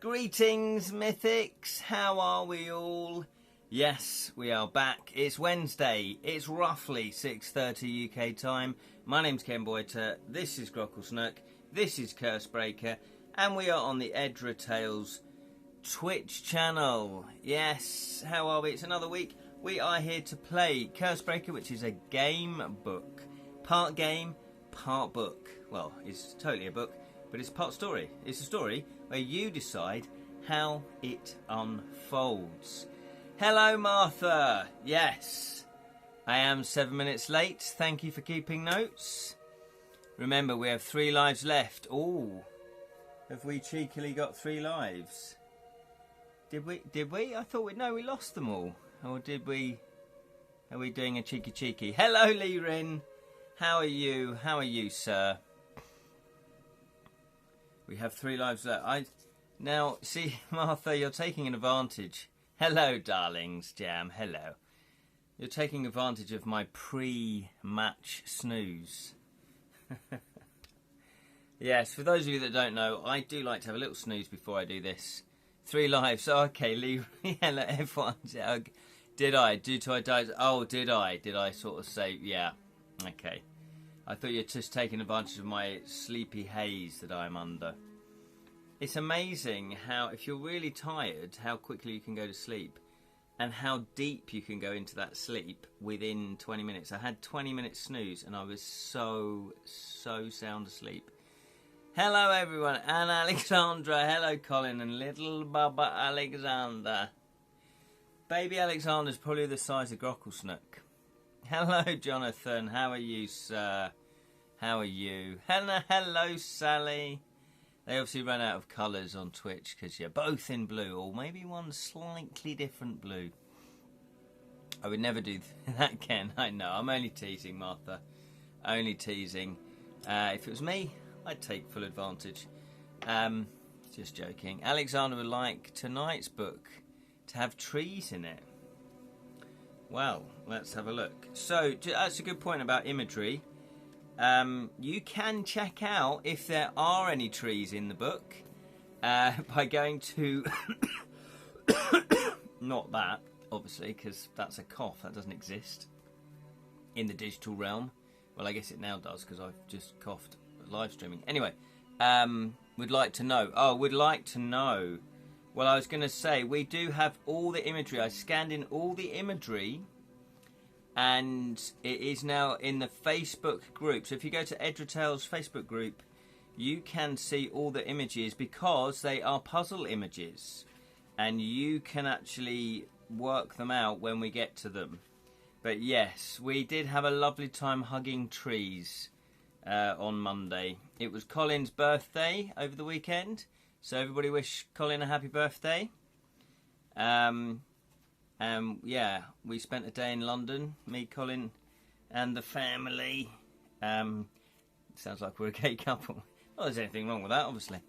Greetings, mythics. How are we all? Yes, we are back. It's Wednesday. It's roughly 6:30 UK time. My name's Ken Boyter. This is Grocklesnook. This is Cursebreaker. And we are on the Edra Tales Twitch channel. Yes, how are we? It's another week. We are here to play Cursebreaker, which is a game book. Part game, part book. Well, it's totally a book, but it's part story. It's a story where you decide how it unfolds. Hello, Martha. Yes, I am 7 minutes late. Thank you for keeping notes. Remember, we have 3 lives left. Oh, have we cheekily got 3 lives? Did we? I thought we lost them all. Or did we? Are we doing a cheeky? Hello, Lee Rin. How are you? How are you, sir? We have 3 lives left. Now, see, Martha, you're taking an advantage. Hello, darlings, Jam. Hello. You're taking advantage of my pre-match snooze. Yes, for those of you that don't know, I do like to have a little snooze before I do this. 3 lives. Oh, okay, Lee. Hello, everyone. Did I? Did I die? Oh, did I? Did I sort of say, yeah. Okay. I thought you were just taking advantage of my sleepy haze that I'm under. It's amazing how, if you're really tired, how quickly you can go to sleep and how deep you can go into that sleep within 20 minutes. I had 20 minutes snooze and I was so sound asleep. Hello, everyone. And Alexandra. Hello, Colin and little Bubba Alexander. Baby Alexander's probably the size of Grocklesnook. Hello, Jonathan. How are you, sir? How are you? Hello, Sally. They obviously ran out of colours on Twitch because you're both in blue, or maybe one slightly different blue. I would never do that, Ken. I know. I'm only teasing, Martha. Only teasing. If it was me, I'd take full advantage. Just joking. Alexander would like tonight's book to have trees in it. Well, let's have a look. So, that's a good point about imagery. You can check out if there are any trees in the book by going to... Not that, obviously, because that's a cough. That doesn't exist in the digital realm. Well, I guess it now does, because I've just coughed live streaming. Anyway, would like to know. Oh, would like to know. Well, I was going to say, we do have all the imagery. I scanned in all the imagery, and it is now in the Facebook group. So if you go to Edra Tales Facebook group, you can see all the images because they are puzzle images, and you can actually work them out when we get to them. But yes, we did have a lovely time hugging trees on Monday. It was Colin's birthday over the weekend. So everybody wish Colin a happy birthday. Yeah, we spent a day in London, me, Colin, and the family. Sounds like we're a gay couple. Well, there's anything wrong with that, obviously.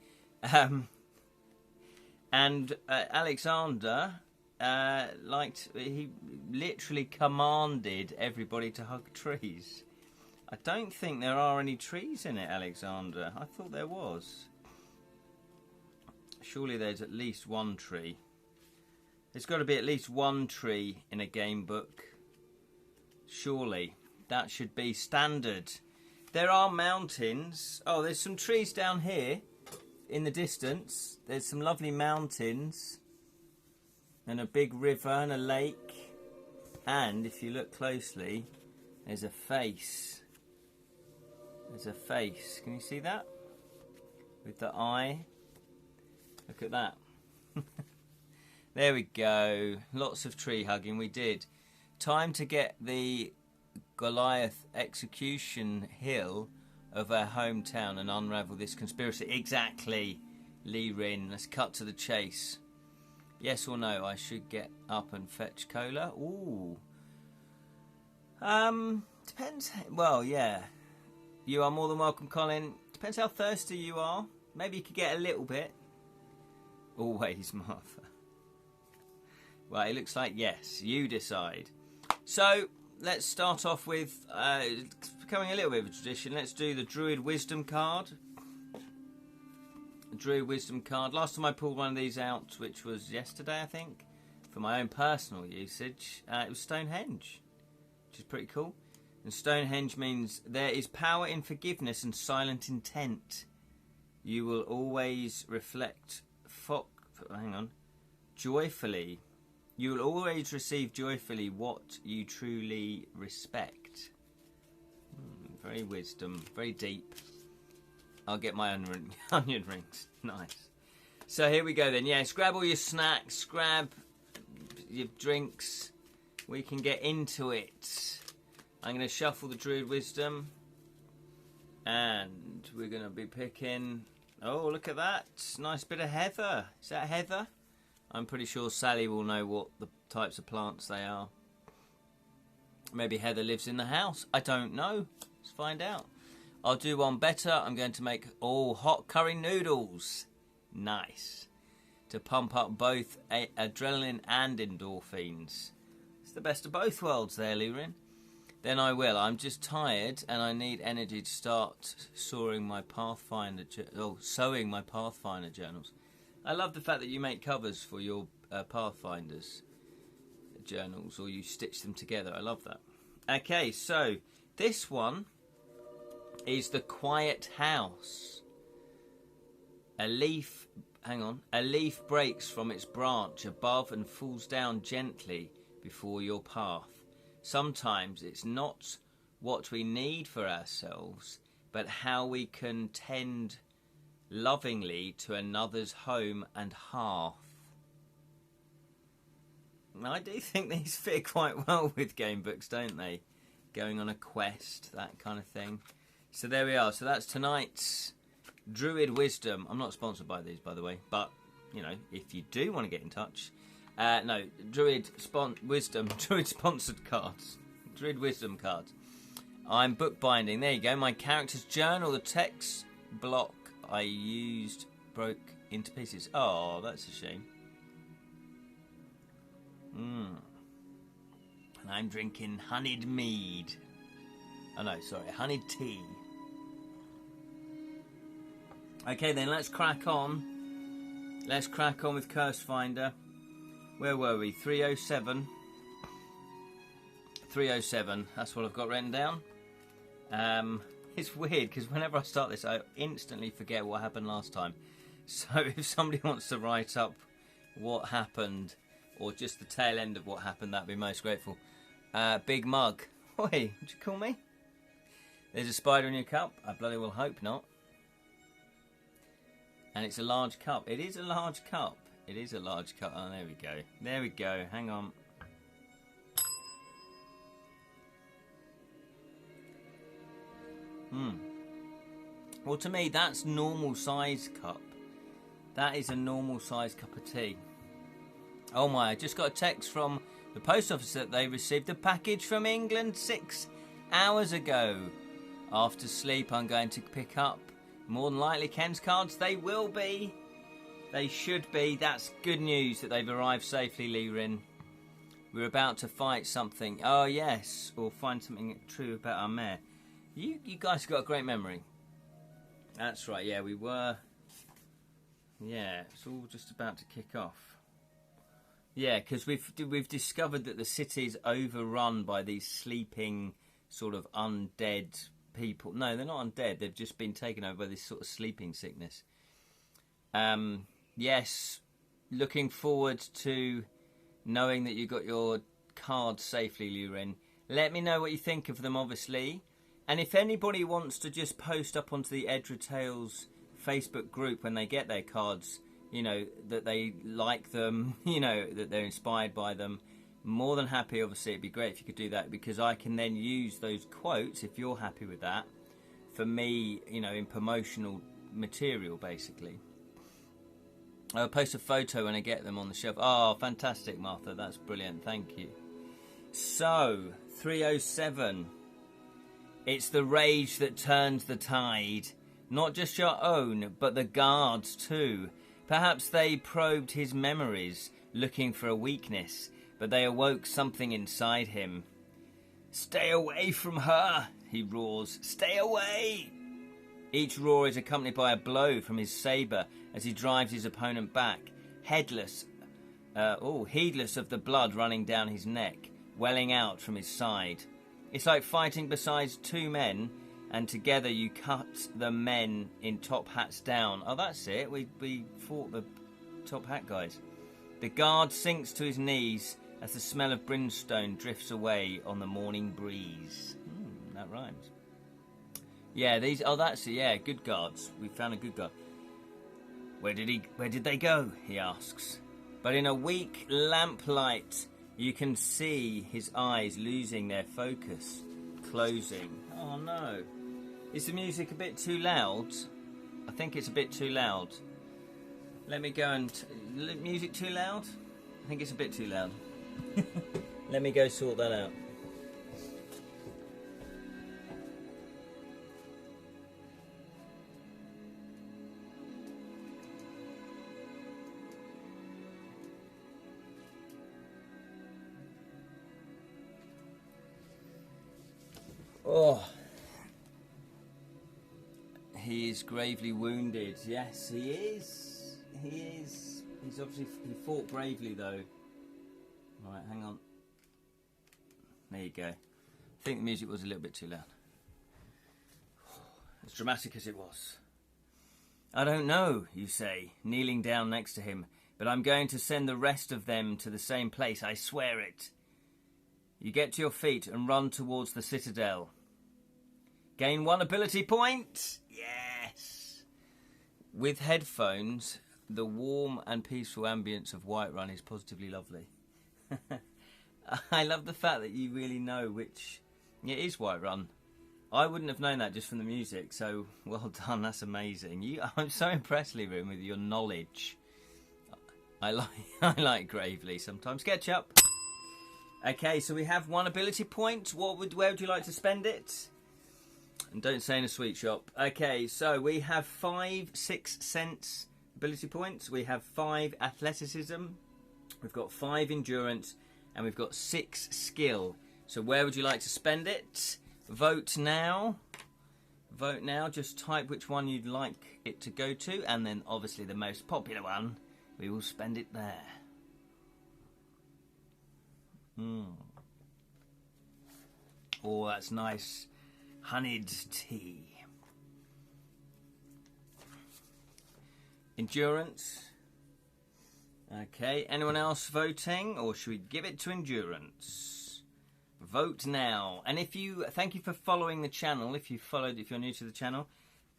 And Alexander he literally commanded everybody to hug trees. I don't think there are any trees in it, Alexander. I thought there was. Surely there's at least one tree. There's got to be at least one tree in a game book. Surely. That should be standard. There are mountains. Oh, there's some trees down here in the distance. There's some lovely mountains. And a big river and a lake. And if you look closely, there's a face. There's a face. Can you see that? With the eye. Look at that. There we go. Lots of tree hugging. We did. Time to get the Goliath execution hill of our hometown and unravel this conspiracy. Exactly, Lee Rin. Let's cut to the chase. Yes or no? I should get up and fetch cola. Ooh. Depends. Well, yeah. You are more than welcome, Colin. Depends how thirsty you are. Maybe you could get a little bit. Always, Martha. Well, it looks like yes. You decide. So, let's start off with, it's becoming a little bit of a tradition. Let's do the Druid Wisdom card. Druid Wisdom card. Last time I pulled one of these out, which was yesterday, I think, for my own personal usage, it was Stonehenge, which is pretty cool. And Stonehenge means there is power in forgiveness and silent intent. You will always reflect joyfully. You will always receive joyfully what you truly respect. Very wisdom, very deep. I'll get my onion rings. Nice. So here we go then. Yes, grab all your snacks, grab your drinks. We can get into it. I'm going to shuffle the Druid Wisdom. And we're going to be picking... Oh, look at that. Nice bit of heather. Is that heather? I'm pretty sure Sally will know what the types of plants they are. Maybe heather lives in the house. I don't know. Let's find out. I'll do one better. I'm going to make hot curry noodles. Nice. To pump up both adrenaline and endorphins. It's the best of both worlds there, Lurin. Then I will. I'm just tired and I need energy to start sewing my Pathfinder journals. I love the fact that you make covers for your Pathfinders journals, or you stitch them together. I love that. Okay, so this one is the Quiet House. A leaf breaks from its branch above and falls down gently before your path. Sometimes it's not what we need for ourselves, but how we can tend lovingly to another's home and hearth. I do think these fit quite well with game books, don't they? Going on a quest, that kind of thing. So there we are. So that's tonight's Druid Wisdom. I'm not sponsored by these, by the way, but, you know, if you do want to get in touch... Druid sponsored cards. Druid Wisdom cards. I'm bookbinding. There you go. My character's journal. The text block I used broke into pieces. Oh, that's a shame. And I'm drinking honeyed mead. Oh no, sorry, honeyed tea. Okay then, let's crack on. Let's crack on with Curse Finder. Where were we? 307. 307. That's what I've got written down. It's weird because whenever I start this, I instantly forget what happened last time. So if somebody wants to write up what happened, or just the tail end of what happened, that'd be most grateful. Big mug. Oi, would you call me? There's a spider in your cup. I bloody well hope not. And it's a large cup. It is a large cup. It is a large cup. Oh, there we go. There we go. Hang on. Well, to me, that's normal size cup. That is a normal size cup of tea. Oh my, I just got a text from the post office that they received a package from England 6 hours ago. After sleep, I'm going to pick up, more than likely, Ken's cards. They will be. They should be. That's good news that they've arrived safely, Lirin. We're about to fight something. Oh, yes. Or find something true about our mare. You guys have got a great memory. That's right. Yeah, we were. Yeah, it's all just about to kick off. Yeah, because we've discovered that the city's overrun by these sleeping sort of undead people. No, they're not undead. They've just been taken over by this sort of sleeping sickness. Yes, looking forward to knowing that you got your cards safely, Lurin. Let me know what you think of them, obviously. And if anybody wants to just post up onto the Edra Tales Facebook group when they get their cards, you know, that they like them, you know, that they're inspired by them, more than happy, obviously. It'd be great if you could do that, because I can then use those quotes, if you're happy with that, for me, you know, in promotional material, basically. I'll post a photo when I get them on the shelf. Oh, fantastic, Martha. That's brilliant. Thank you. So, 307. It's the rage that turns the tide. Not just your own, but the guards too. Perhaps they probed his memories, looking for a weakness, but they awoke something inside him. Stay away from her, he roars. Stay away! Each roar is accompanied by a blow from his sabre as he drives his opponent back, heedless of the blood running down his neck, welling out from his side. It's like fighting beside two men, and together you cut the men in top hats down. Oh, that's it. We fought the top hat guys. The guard sinks to his knees as the smell of brimstone drifts away on the morning breeze. That rhymes. Yeah, these. Oh, that's it. Yeah, good guards. We found a good guard. Where did they go? He asks. But in a weak lamplight, you can see his eyes losing their focus, closing. Oh no. Is the music a bit too loud? I think it's a bit too loud. Let me go and... music too loud? I think it's a bit too loud. Let me go sort that out. Oh, he is gravely wounded. Yes, he is. He is. He's obviously he fought bravely though. Right, hang on. There you go. I think the music was a little bit too loud. As dramatic as it was. I don't know, you say, kneeling down next to him, but I'm going to send the rest of them to the same place. I swear it. You get to your feet and run towards the citadel. Gain 1 ability point! Yes! With headphones, the warm and peaceful ambience of Whiterun is positively lovely. I love the fact that you really know which... It is Whiterun. I wouldn't have known that just from the music, so well done, that's amazing. I'm so impressed, Liam, with your knowledge. I like Gravely sometimes. Ketchup! Okay, so we have 1 ability point. Where would you like to spend it? And don't say in a sweet shop. Okay, so we have 5 6 sense ability points. We have 5 athleticism. We've got 5 endurance. And we've got 6 skill. So where would you like to spend it? Vote now. Vote now. Just type which one you'd like it to go to. And then obviously the most popular one. We will spend it there. Oh, that's nice. Honeyed tea. Endurance. Okay, anyone else voting, or should we give it to endurance? Vote now. And thank you for following the channel. If you're new to the channel,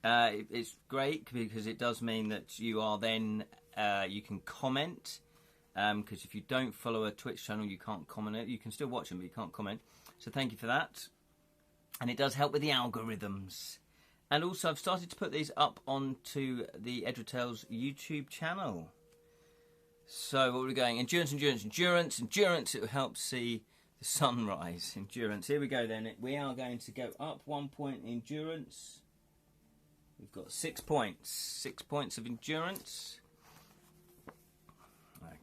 it's great because it does mean that you are then you can comment. Because if you don't follow a Twitch channel, you can't comment it. You can still watch them, but you can't comment. So thank you for that. And it does help with the algorithms. And also, I've started to put these up onto the Edra Tales YouTube channel. So what are we going? Endurance, endurance, endurance, endurance. It will help see the sunrise. Endurance. Here we go then. We are going to go up 1 point in endurance. We've got 6 points. 6 points of endurance.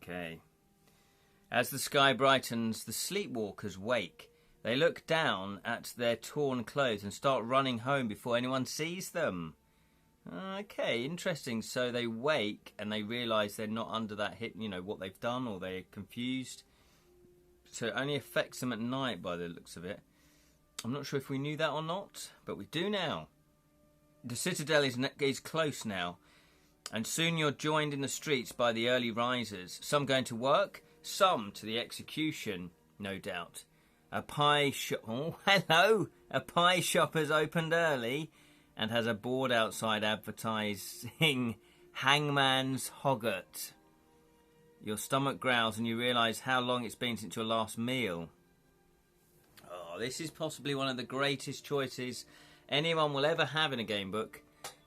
Okay. As the sky brightens, the sleepwalkers wake. They look down at their torn clothes and start running home before anyone sees them. Okay, interesting. So they wake and they realise they're not under that hit, what they've done, or they're confused. So it only affects them at night by the looks of it. I'm not sure if we knew that or not, but we do now. The citadel is close now, and soon you're joined in the streets by the early risers. Some going to work, some to the execution, no doubt. A pie shop. Oh, hello! A pie shop has opened early and has a board outside advertising Hangman's Hogget. Your stomach growls and you realise how long it's been since your last meal. Oh, this is possibly one of the greatest choices anyone will ever have in a game book.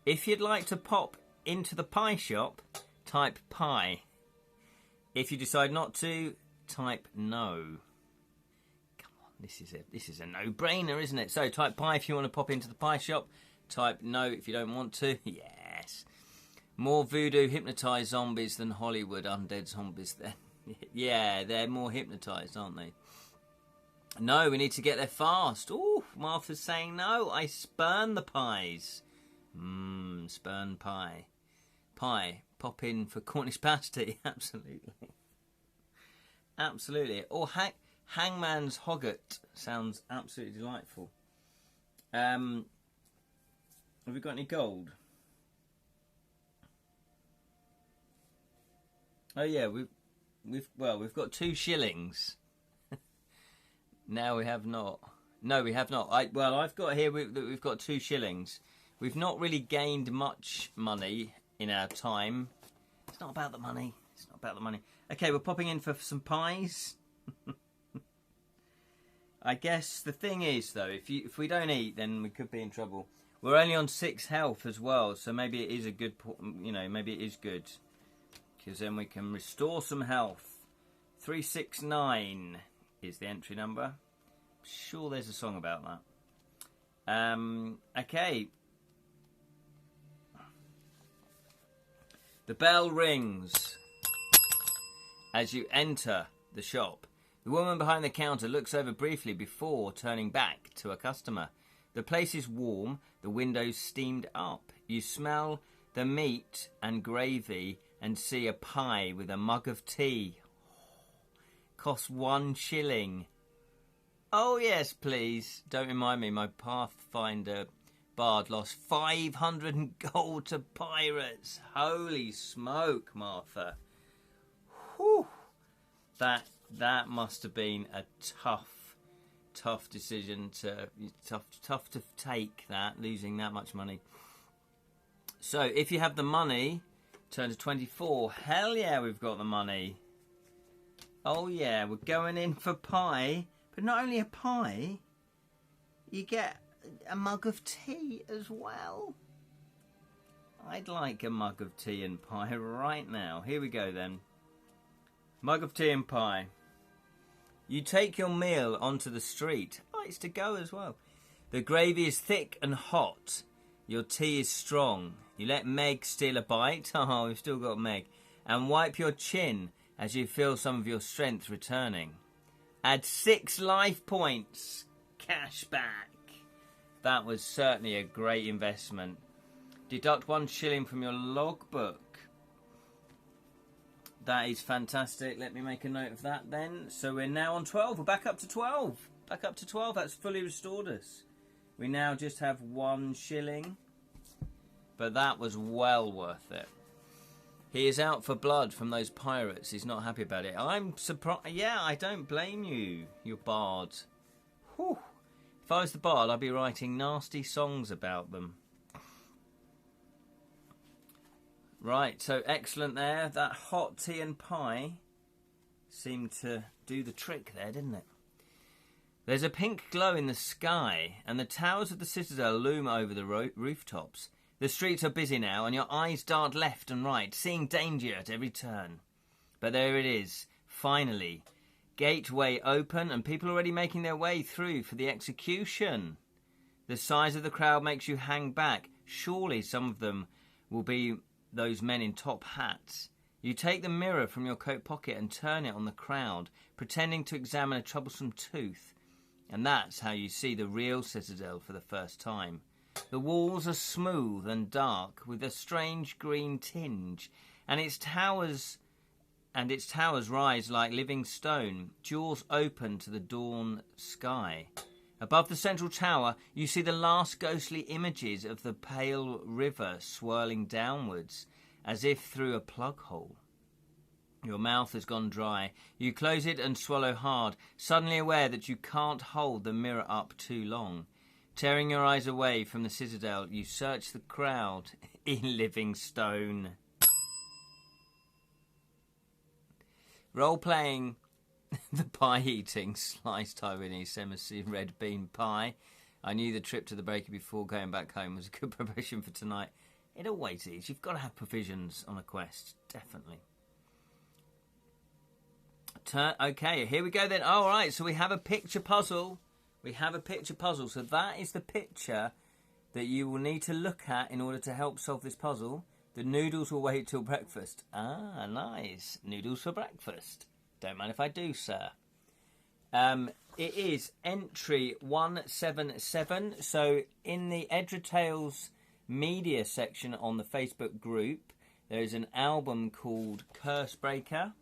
If you'd like to pop into the pie shop, type pie. If you decide not to, type no. This is a no-brainer, isn't it? So type pie if you want to pop into the pie shop. Type no if you don't want to. Yes. More voodoo hypnotised zombies than Hollywood undead zombies then. Yeah, they're more hypnotised, aren't they? No, we need to get there fast. Ooh, Martha's saying no. I spurn the pies. Spurn pie. Pie. Pop in for Cornish pasty. Absolutely. Absolutely. Or hangman's hogget. Sounds absolutely delightful. Have we got any gold? Oh yeah, we've got 2 shillings. Now we have not. No, we have not. I've got here that we've got 2 shillings. We've not really gained much money in our time. It's not about the money. It's not about the money. Okay, we're popping in for some pies. I guess the thing is, though, if we don't eat, then we could be in trouble. We're only on 6 health as well, so maybe it is a good, maybe it is good. Because then we can restore some health. 369 is the entry number. I'm sure there's a song about that. Okay. The bell rings as you enter the shop. The woman behind the counter looks over briefly before turning back to a customer. The place is warm, the windows steamed up. You smell the meat and gravy and see a pie with a mug of tea. Costs 1 shilling. Oh yes, please. Don't remind me, my Pathfinder bard lost 500 gold to pirates. Holy smoke, Martha. Whew. That must have been a tough decision tough to take, that, losing that much money. So if you have the money, turn to 24. Hell yeah, we've got the money. Oh yeah, we're going in for pie. But not only a pie, you get a mug of tea as well. I'd like a mug of tea and pie right now. Here we go then. Mug of tea and pie. You take your meal onto the street. Likes to go as well. The gravy is thick and hot. Your tea is strong. You let Meg steal a bite. Oh, we've still got Meg. And wipe your chin as you feel some of your strength returning. Add 6 life points. Cash back. That was certainly a great investment. Deduct 1 shilling from your logbook. That is fantastic. Let me make a note of that then. So we're now on 12. We're back up to 12. Back up to 12. That's fully restored us. We now just have 1 shilling. But that was well worth it. He is out for blood from those pirates. He's not happy about it. I'm surprised. Yeah, I don't blame you, you bard. Whew. If I was the bard, I'd be writing nasty songs about them. Right, so excellent there. That hot tea and pie seemed to do the trick there, didn't it? There's a pink glow in the sky, and the towers of the citadel loom over the rooftops. The streets are busy now, and your eyes dart left and right, seeing danger at every turn. But there it is, finally. Gateway open, and people already making their way through for the execution. The size of the crowd makes you hang back. Surely some of them will be those men in top hats. You take the mirror from your coat pocket and turn it on the crowd, pretending to examine a troublesome tooth. And that's how you see the real citadel for the first time. The walls are smooth and dark, with a strange green tinge, and its towers rise like living stone, jaws open to the dawn sky. Above the central tower, you see the last ghostly images of the pale river swirling downwards, as if through a plug hole. Your mouth has gone dry. You close it and swallow hard, suddenly aware that you can't hold the mirror up too long. Tearing your eyes away from the citadel, you search the crowd in living stone. Role-playing the pie-eating, sliced Taiwanese Semisi red bean pie. I knew the trip to the bakery before going back home was a good preparation for tonight. It always is. You've got to have provisions on a quest, definitely. Okay, here we go then. All right, so we have a picture puzzle. We have a picture puzzle. So that is the picture that you will need to look at in order to help solve this puzzle. The noodles will wait till breakfast. Ah, nice. Noodles for breakfast. Don't mind if I do, sir. It is entry 177. So in the Edra Tales media section on the Facebook group. There is an album called Curse Breaker.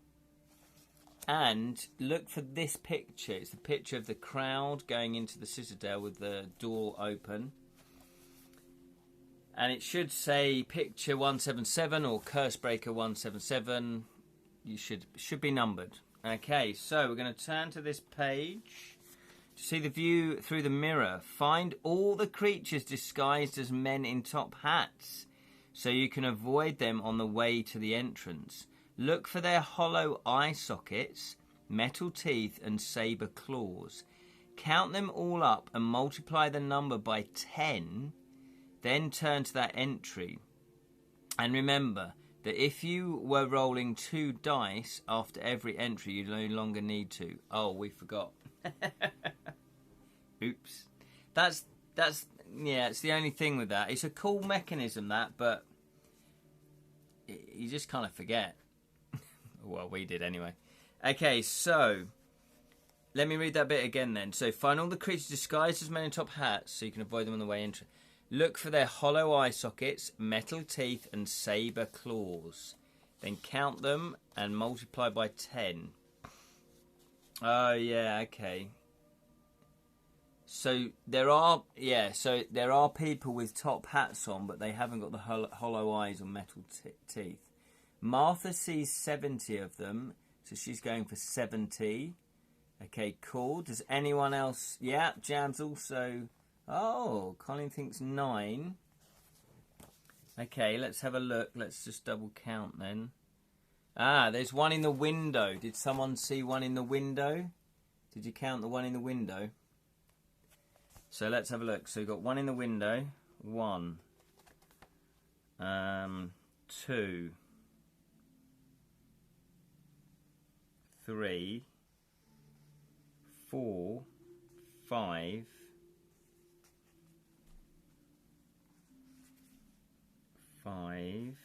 And look for this picture. It's the picture of the crowd going into the Citadel with the door open. And it should say picture 177 or Cursebreaker 177. You should be numbered. Okay, so we're going to turn to this page. To see the view through the mirror, find all the creatures disguised as men in top hats, so you can avoid them on the way to the entrance. Look for their hollow eye sockets, metal teeth and saber claws. Count them all up and multiply the number by 10. Then turn to that entry. And remember that if you were rolling 2 dice after every entry, you no longer need to. Oh, we forgot. Oops. That's yeah, it's the only thing with that. It's a cool mechanism, that, but you just kind of forget. Well, we did anyway. Okay, so let me read that bit again then. So find all the creatures disguised as men in top hats so you can avoid them on the way in. Look for their hollow eye sockets, metal teeth and saber claws. Then count them and multiply by 10. Oh, yeah, okay. So there are people with top hats on, but they haven't got the hollow eyes or metal teeth. Martha sees 70 of them, so she's going for 70. Okay, cool. Does anyone else? Yeah, Jam's also. Oh, Colin thinks 9. Okay, let's have a look. Let's just double count then. Ah, there's one in the window. Did someone see one in the window? Did you count the one in the window? So let's have a look. So we've got one in the window. 1. 2. 3. 4. 5. 5.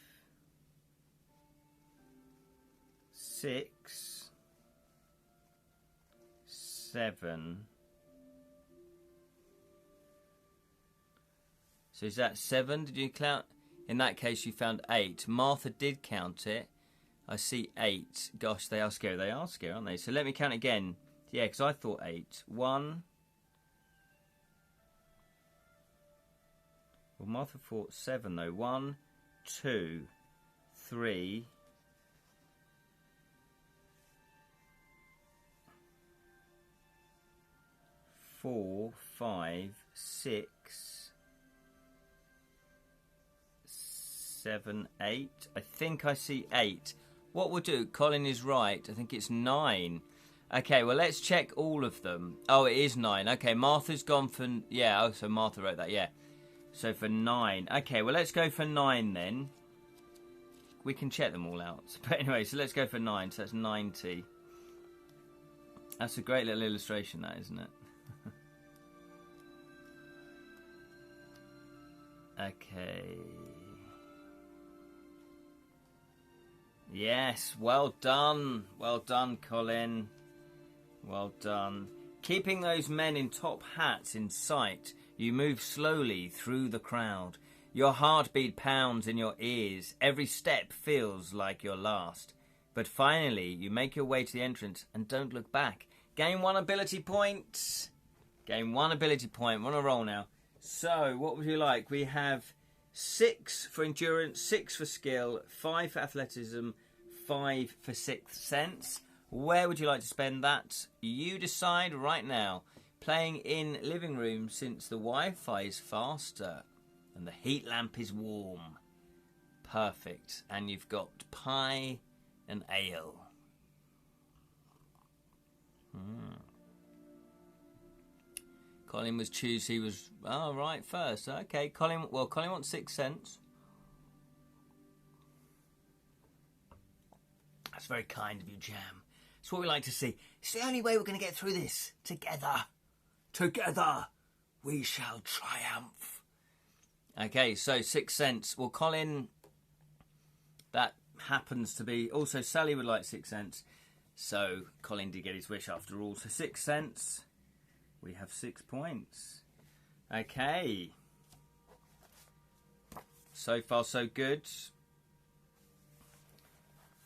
6. 7. So is that 7? Did you count? In that case, you found 8. Martha did count it. I see 8. Gosh, they are scary. They are scary, aren't they? So let me count again. Yeah, because I thought 8. 1. Well, Martha thought 7, though. 1, 2, 3, 4, 5, 6, 7, 8. I think I see 8. What we'll do, Colin is right. I think it's 9. Okay, well, let's check all of them. Oh, it is 9. Okay, Martha's gone for... Yeah, oh, so Martha wrote that, yeah. So for 9. Okay, well, let's go for 9 then. We can check them all out. But anyway, so let's go for 9. So that's 90. That's a great little illustration, that, isn't it? Okay. Yes, well done. Well done, Colin. Well done. Keeping those men in top hats in sight, you move slowly through the crowd. Your heartbeat pounds in your ears. Every step feels like your last. But finally, you make your way to the entrance and don't look back. Gain 1 ability point. Gain 1 ability point. We're on a roll now. So, what would you like? We have 6 for endurance, 6 for skill, 5 for athleticism, 5 for sixth sense. Where would you like to spend that? You decide right now. Playing in living room since the Wi-Fi is faster and the heat lamp is warm. Perfect. And you've got pie and ale. Colin was he was right first. Okay, Colin wants sixth sense. That's very kind of you, Jam. It's what we like to see. It's the only way we're going to get through this. Together. Together we shall triumph. Okay, so sixth sense. Well, Colin, that happens to be... Also, Sally would like sixth sense. So, Colin did get his wish after all. So, sixth sense, we have 6 points. Okay. So far, so good.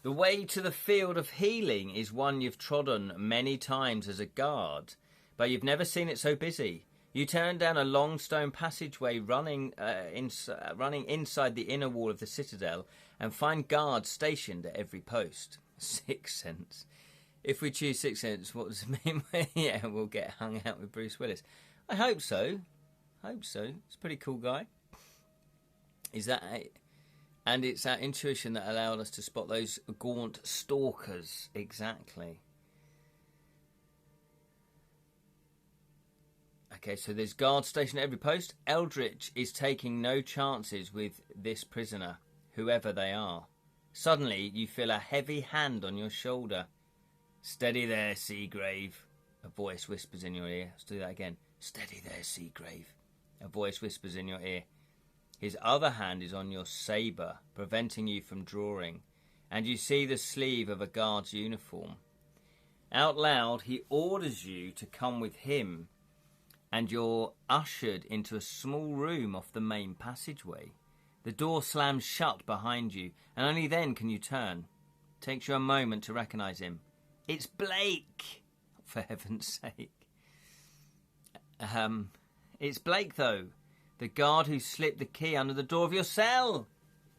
The way to the field of healing is one you've trodden many times as a guard, but you've never seen it so busy. You turn down a long stone passageway running inside the inner wall of the citadel and find guards stationed at every post. 6 cents. If we choose 6 cents, what does it mean? Yeah, we'll get hung out with Bruce Willis. I hope so. It's a pretty cool guy. Is that it? And it's our intuition that allowed us to spot those gaunt stalkers. Exactly. Okay, so there's guards stationed at every post. Eldritch is taking no chances with this prisoner, whoever they are. Suddenly, you feel a heavy hand on your shoulder. Steady there, Seagrave. A voice whispers in your ear. Let's do that again. Steady there, Seagrave. A voice whispers in your ear. His other hand is on your sabre, preventing you from drawing, and you see the sleeve of a guard's uniform. Out loud, he orders you to come with him, and you're ushered into a small room off the main passageway. The door slams shut behind you, and only then can you turn. It takes you a moment to recognise him. It's Blake! For heaven's sake. It's Blake, though. The guard who slipped the key under the door of your cell.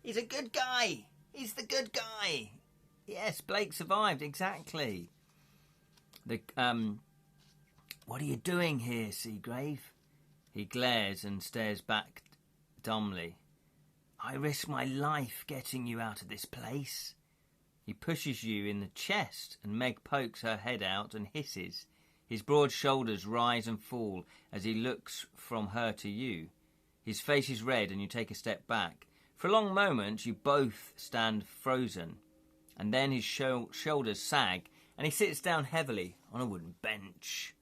He's a good guy. He's the good guy. Yes, Blake survived, exactly. What are you doing here, Seagrave? He glares and stares back dumbly. I risk my life getting you out of this place. He pushes you in the chest, and Meg pokes her head out and hisses. His broad shoulders rise and fall as he looks from her to you. His face is red and you take a step back. For a long moment, you both stand frozen. And then his shoulders sag and he sits down heavily on a wooden bench.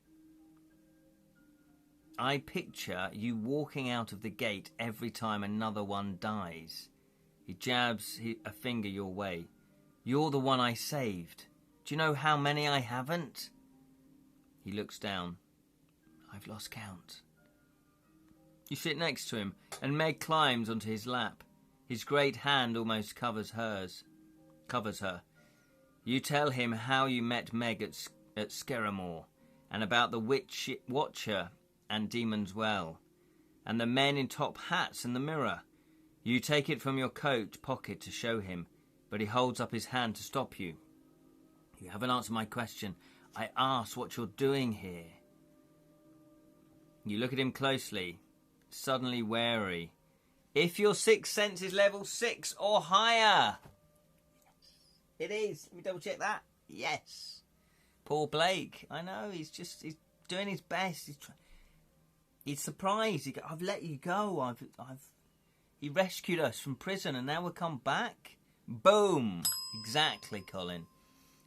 I picture you walking out of the gate every time another one dies. He jabs a finger your way. You're the one I saved. Do you know how many I haven't? He looks down. I've lost count. You sit next to him, and Meg climbs onto his lap. His great hand almost covers her. You tell him how you met Meg at Skerrimore, and about the Watcher and Demon's Well, and the men in top hats and the mirror. You take it from your coat pocket to show him, but he holds up his hand to stop you. You haven't answered my question. I asked what you're doing here. You look at him closely, suddenly wary. If your sixth sense is level 6 or higher. It is. Let me double check that. Yes. Poor Blake. I know. He's doing his best. He's surprised. I've let you go. He rescued us from prison, and now we'll come back. Boom. Exactly, Colin.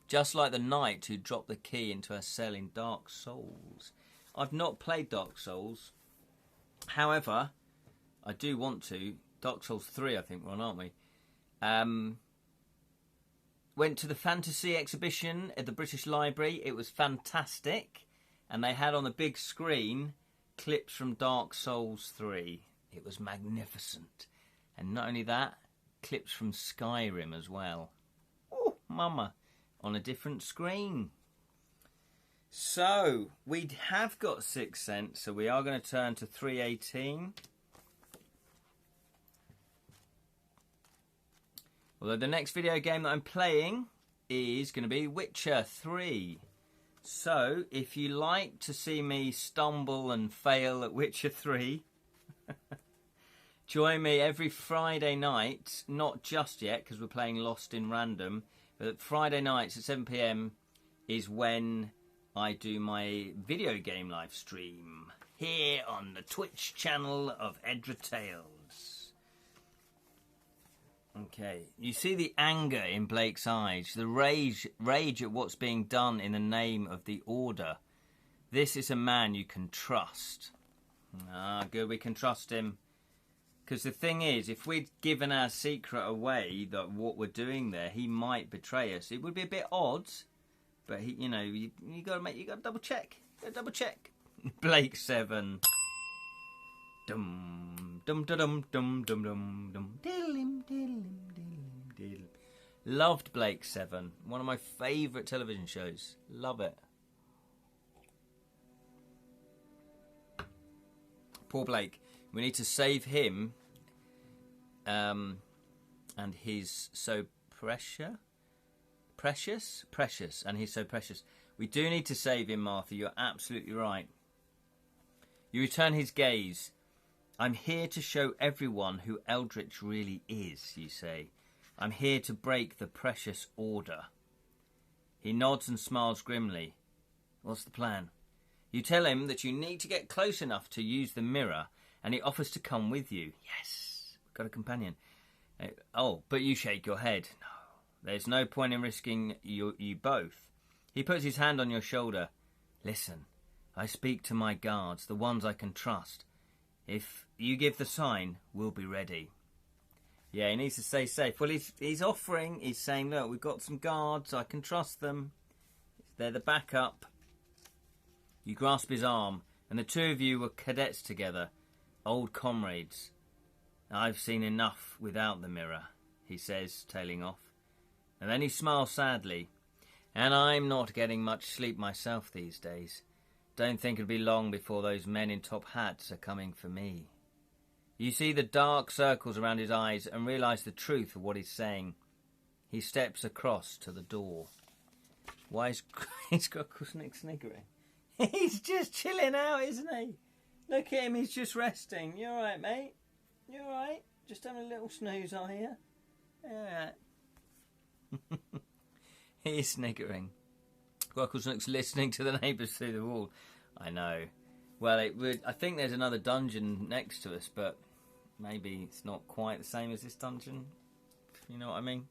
Just like the knight who dropped the key into her cell in Dark Souls. I've not played Dark Souls. However, I do want to. Dark Souls 3, I think we're on, aren't we? Went to the fantasy exhibition at the British Library. It was fantastic. And they had on the big screen clips from Dark Souls 3. It was magnificent. And not only that, clips from Skyrim as well. Oh, mama. On a different screen. So, we have got 6 cents, so we are going to turn to 318. Although the next video game that I'm playing is going to be Witcher 3. So, if you like to see me stumble and fail at Witcher 3, join me every Friday night, not just yet because we're playing Lost in Random, but Friday nights at 7 PM is when I do my video game live stream here on the Twitch channel of Edra Tales. Okay, you see the anger in Blake's eyes, the rage at what's being done in the name of the Order. This is a man you can trust. Ah, good, we can trust him. Because the thing is, if we'd given our secret away, that what we're doing there, he might betray us. It would be a bit odd, but he, you got to double check. Blake 7. Dum dum dum dum dum dum dum dum. Diddle-im, diddle-im, diddle-im, diddle. Loved Blake 7. One of my favourite television shows. Love it. Poor Blake. We need to save him. And he's so precious, and he's so precious. We do need to save him, Martha. You're absolutely right. You return his gaze. I'm here to show everyone who Eldritch really is, you say. I'm here to break the precious order. He nods and smiles grimly. What's the plan? You tell him that you need to get close enough to use the mirror, and he offers to come with you. Yes, we've got a companion. Oh, but you shake your head. No, there's no point in risking you both. He puts his hand on your shoulder. Listen, I speak to my guards, the ones I can trust. If you give the sign, we'll be ready. Yeah, he needs to stay safe. Well, he's offering, he's saying, look, we've got some guards, I can trust them. They're the backup. You grasp his arm, and the two of you were cadets together, old comrades. I've seen enough without the mirror, he says, tailing off. And then he smiles sadly. And I'm not getting much sleep myself these days. Don't think it'll be long before those men in top hats are coming for me. You see the dark circles around his eyes and realise the truth of what he's saying. He steps across to the door. Why is Nick sniggering? He's just chilling out, isn't he? Look at him, he's just resting. You alright, mate? You alright? Just having a little snooze, are you? Yeah. He's sniggering. Gruckle listening to the neighbours through the wall. I know. Well, I think there's another dungeon next to us, but maybe it's not quite the same as this dungeon. You know what I mean?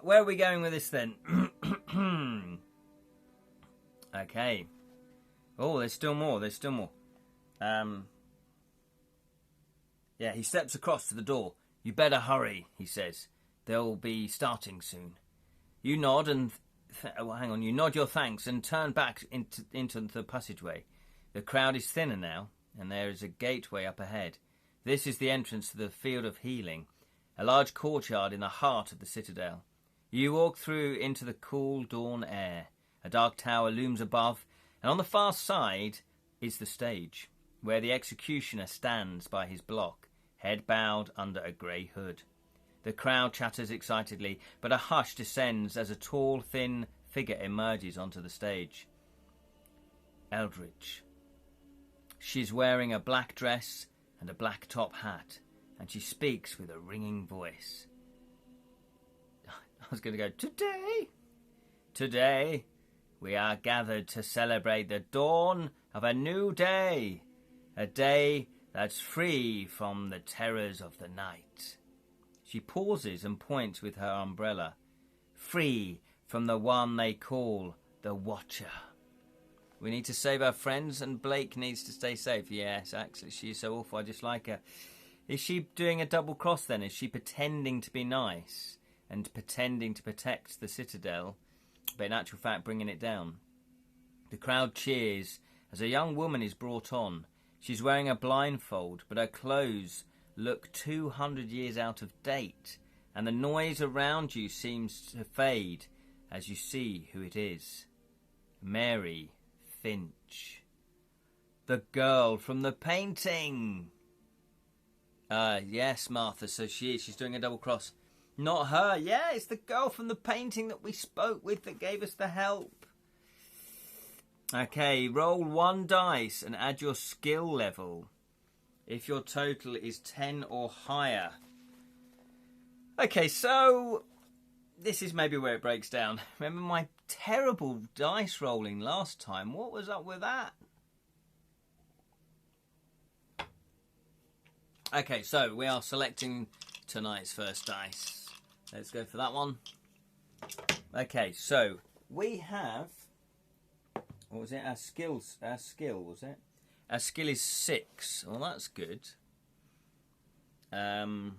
Where are we going with this then? Okay. Oh, there's still more. Yeah, he steps across to the door. You better hurry, he says. They'll be starting soon. You nod and... you nod your thanks and turn back into the passageway. The crowd is thinner now, and there is a gateway up ahead. This is the entrance to the Field of Healing, a large courtyard in the heart of the citadel. You walk through into the cool dawn air. A dark tower looms above, and on the far side is the stage, where the executioner stands by his block, head bowed under a grey hood. The crowd chatters excitedly, but a hush descends as a tall, thin figure emerges onto the stage. Eldritch. She's wearing a black dress and a black top hat, and she speaks with a ringing voice. I was going to go, Today, we are gathered to celebrate the dawn of a new day, a day that's free from the terrors of the night. She pauses and points with her umbrella. Free from the one they call the Watcher. We need to save our friends and Blake needs to stay safe. Yes, actually, she is so awful. I just like her. Is she doing a double cross then? Is she pretending to be nice and pretending to protect the citadel, but in actual fact bringing it down? The crowd cheers as a young woman is brought on. She's wearing a blindfold, but her clothes look 200 years out of date, and the noise around you seems to fade as you see who it is. Mary Finch. The girl from the painting. Yes, Martha, so she's doing a double cross. Not her. Yeah, it's the girl from the painting that we spoke with that gave us the help. Okay, roll 1 dice and add your skill level if your total is 10 or higher. Okay, so this is maybe where it breaks down. Remember my terrible dice rolling last time? What was up with that? Okay, so we are selecting tonight's first dice. Let's go for that one. Okay, so we have... What was it? Our skill, was it? Our skill is 6. Well, that's good. Yeah,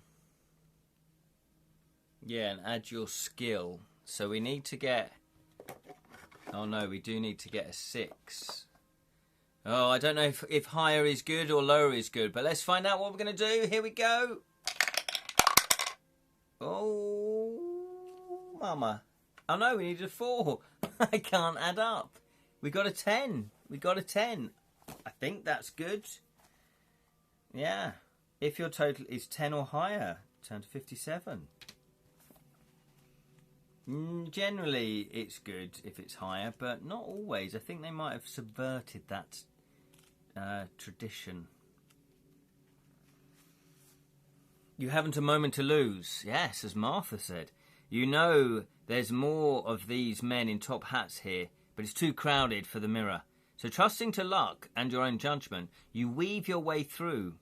and add your skill. So we need to get... Oh, no, we do need to get a 6. Oh, I don't know if higher is good or lower is good, but let's find out what we're going to do. Here we go. Oh, mama. Oh no, we needed a 4. I can't add up. We got a 10. We got a 10. I think that's good. Yeah. If your total is 10 or higher, turn to 57. Generally, it's good if it's higher, but not always. I think they might have subverted that tradition. You haven't a moment to lose. Yes, as Martha said. You know there's more of these men in top hats here, but it's too crowded for the mirror. So trusting to luck and your own judgment, you weave your way through.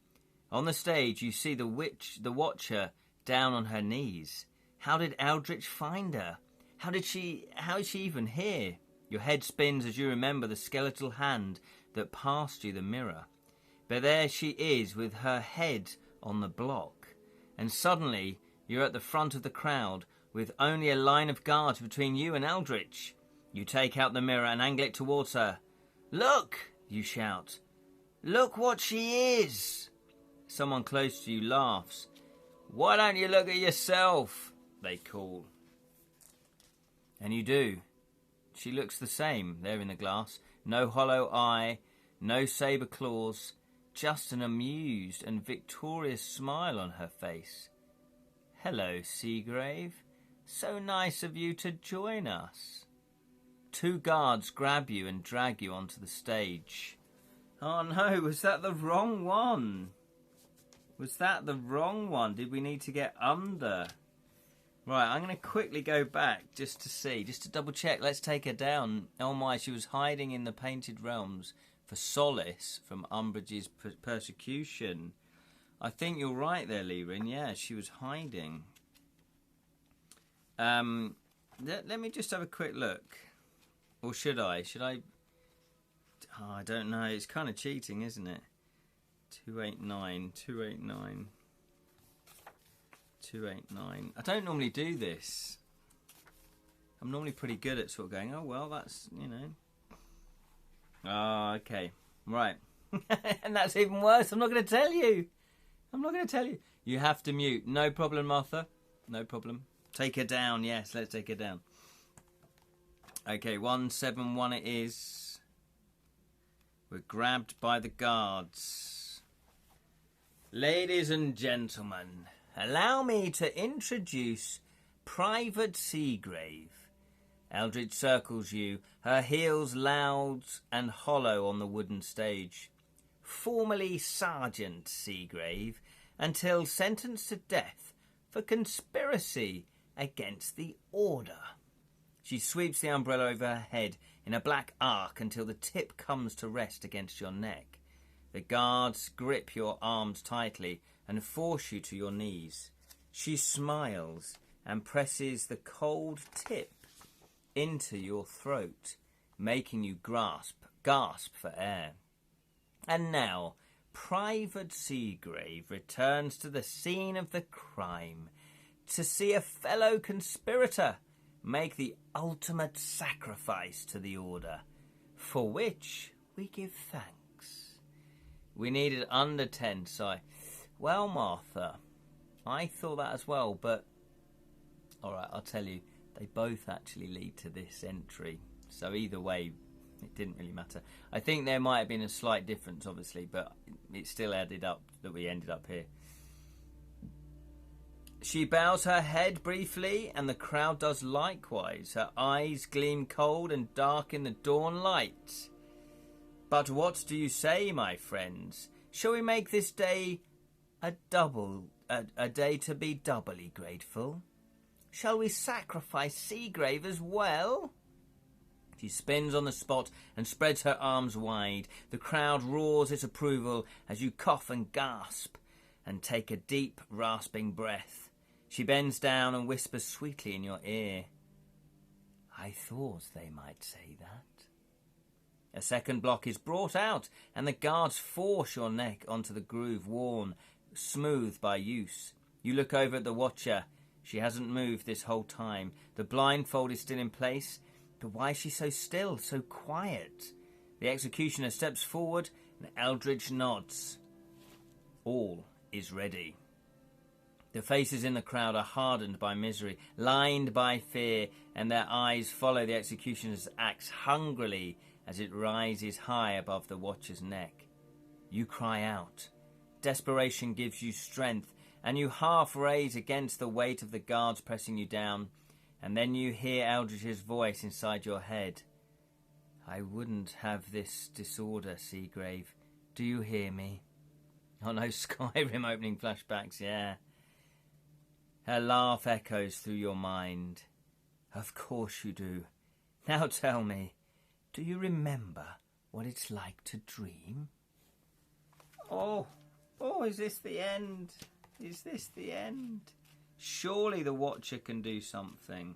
On the stage, you see the watcher down on her knees. How did Eldritch find her? How is she even here? Your head spins as you remember the skeletal hand that passed you the mirror. But there she is with her head on the block. And suddenly, you're at the front of the crowd with only a line of guards between you and Eldritch. You take out the mirror and angle it towards her. Look, you shout. Look what she is. Someone close to you laughs. Why don't you look at yourself? They call. And you do. She looks the same there in the glass. No hollow eye, no sabre claws, just an amused and victorious smile on her face. Hello, Seagrave. So nice of you to join us. 2 guards grab you and drag you onto the stage. Oh no, was that the wrong one? Was that the wrong one? Did we need to get under? Right, I'm going to quickly go back just to see, just to double check. Let's take her down. Oh my, she was hiding in the Painted Realms for solace from Umbridge's persecution. I think you're right there, Lirin. Yeah, she was hiding. Let me just have a quick look. Or should I? Should I? Oh, I don't know. It's kind of cheating, isn't it? 289, 289. 289. I don't normally do this. I'm normally pretty good at sort of going, oh, well, that's, you know. Oh, okay. Right. And that's even worse. I'm not going to tell you. I'm not going to tell you. You have to mute. No problem, Martha. No problem. Take her down. Yes, let's take her down. Okay, 171 it is. We're grabbed by the guards. Ladies and gentlemen, allow me to introduce Private Seagrave. Eldritch circles you, her heels loud and hollow on the wooden stage. Formerly Sergeant Seagrave, until sentenced to death for conspiracy against the Order. She sweeps the umbrella over her head in a black arc until the tip comes to rest against your neck. The guards grip your arms tightly and force you to your knees. She smiles and presses the cold tip into your throat, making you gasp for air. And now, Private Seagrave returns to the scene of the crime to see a fellow conspirator make the ultimate sacrifice to the Order, for which we give thanks. We needed under 10, so well, Martha, I thought that as well, but alright, I'll tell you, they both actually lead to this entry, so either way, it didn't really matter. I think there might have been a slight difference, obviously, but it still added up that we ended up here. She bows her head briefly, and the crowd does likewise. Her eyes gleam cold and dark in the dawn light. But what do you say, my friends? Shall we make this day a day to be doubly grateful? Shall we sacrifice Seagrave as well? She spins on the spot and spreads her arms wide. The crowd roars its approval as you cough and gasp and take a deep, rasping breath. She bends down and whispers sweetly in your ear. I thought they might say that. A second block is brought out, and the guards force your neck onto the groove worn smooth by use. You look over at the watcher. She hasn't moved this whole time. The blindfold is still in place, but why is she so still, so quiet? The executioner steps forward and Eldridge nods. All is ready. The faces in the crowd are hardened by misery, lined by fear, and their eyes follow the executioner's axe hungrily as it rises high above the watcher's neck. You cry out. Desperation gives you strength, and you half raise against the weight of the guards pressing you down, and then you hear Eldridge's voice inside your head. I wouldn't have this disorder, Seagrave. Do you hear me? Oh no, Skyrim opening flashbacks, yeah. Her laugh echoes through your mind. Of course you do. Now tell me, do you remember what it's like to dream? Oh, is this the end? Is this the end? Surely the Watcher can do something.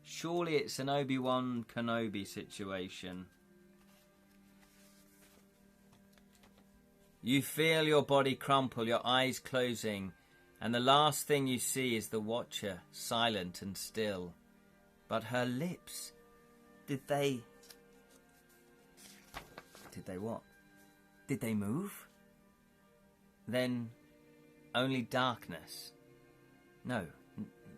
Surely it's an Obi-Wan Kenobi situation. You feel your body crumple, your eyes closing, and the last thing you see is the Watcher, silent and still. But her lips, did they what? Did they move? Then only darkness. No,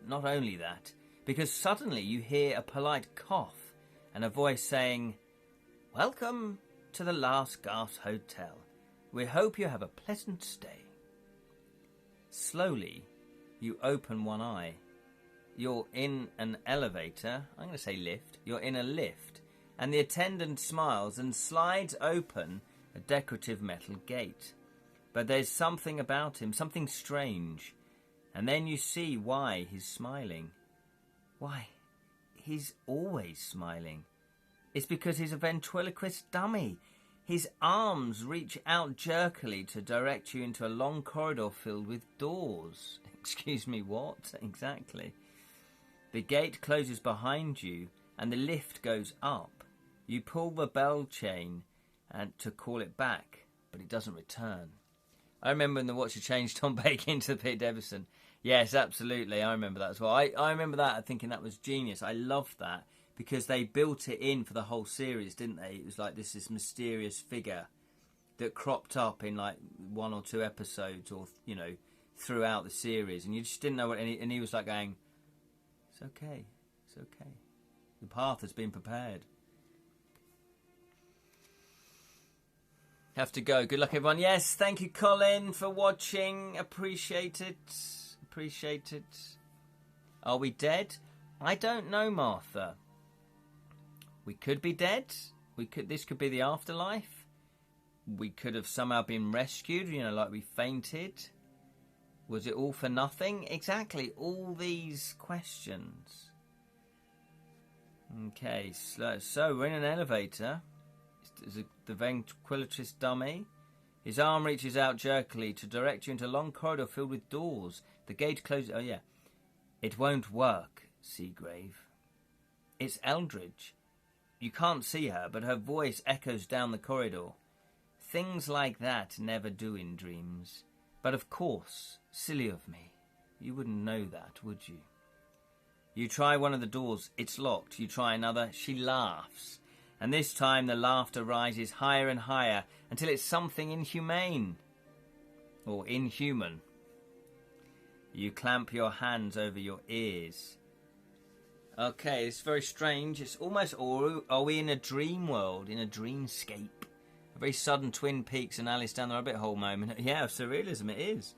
not only that, because suddenly you hear a polite cough and a voice saying, Welcome to the Last Gasp Hotel. We hope you have a pleasant stay. Slowly, you open one eye. You're in an elevator. I'm going to say lift. You're in a lift. And the attendant smiles and slides open a decorative metal gate. But there's something about him, something strange. And then you see why he's smiling. Why, he's always smiling. It's because he's a ventriloquist dummy. His arms reach out jerkily to direct you into a long corridor filled with doors. Excuse me, what? Exactly. The gate closes behind you and the lift goes up. You pull the bell chain and to call it back, but it doesn't return. I remember when the Watcher changed Tom Baker into the Peter Davison. Yes, absolutely. I remember that as well. I remember that thinking that was genius. I loved that because they built it in for the whole series, didn't they? It was like this mysterious figure that cropped up in like 1 or 2 episodes or, you know, throughout the series. And you just didn't know what, and he was like going, it's okay. It's okay. The path has been prepared. Have to go. Good luck, everyone. Yes, thank you, Colin, for watching. Appreciate it. Appreciate it. Are we dead? I don't know, Martha. We could be dead. This could be the afterlife. We could have somehow been rescued, you know, like we fainted. Was it all for nothing? Exactly. All these questions. Okay, so we're in an elevator. The ventriloquist dummy. His arm reaches out jerkily to direct you into a long corridor filled with doors. The gate closes. Oh, yeah. It won't work, Seagrave. It's Eldridge. You can't see her, but her voice echoes down the corridor. Things like that never do in dreams. But of course, silly of me. You wouldn't know that, would you? You try one of the doors. It's locked. You try another. She laughs. And this time the laughter rises higher and higher until it's something inhumane. Or inhuman. You clamp your hands over your ears. Okay, it's very strange. It's almost, are we in a dream world, in a dreamscape? A very sudden Twin Peaks and Alice down the rabbit hole moment. Yeah, surrealism it is.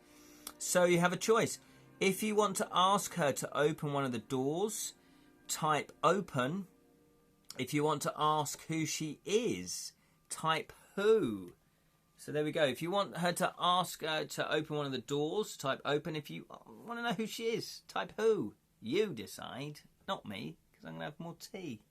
So you have a choice. If you want to ask her to open one of the doors, type open. If you want to ask who she is, type who. So there we go. If you want her to ask her to open one of the doors, type open. If you want to know who she is, type who. You decide, not me, because I'm going to have more tea.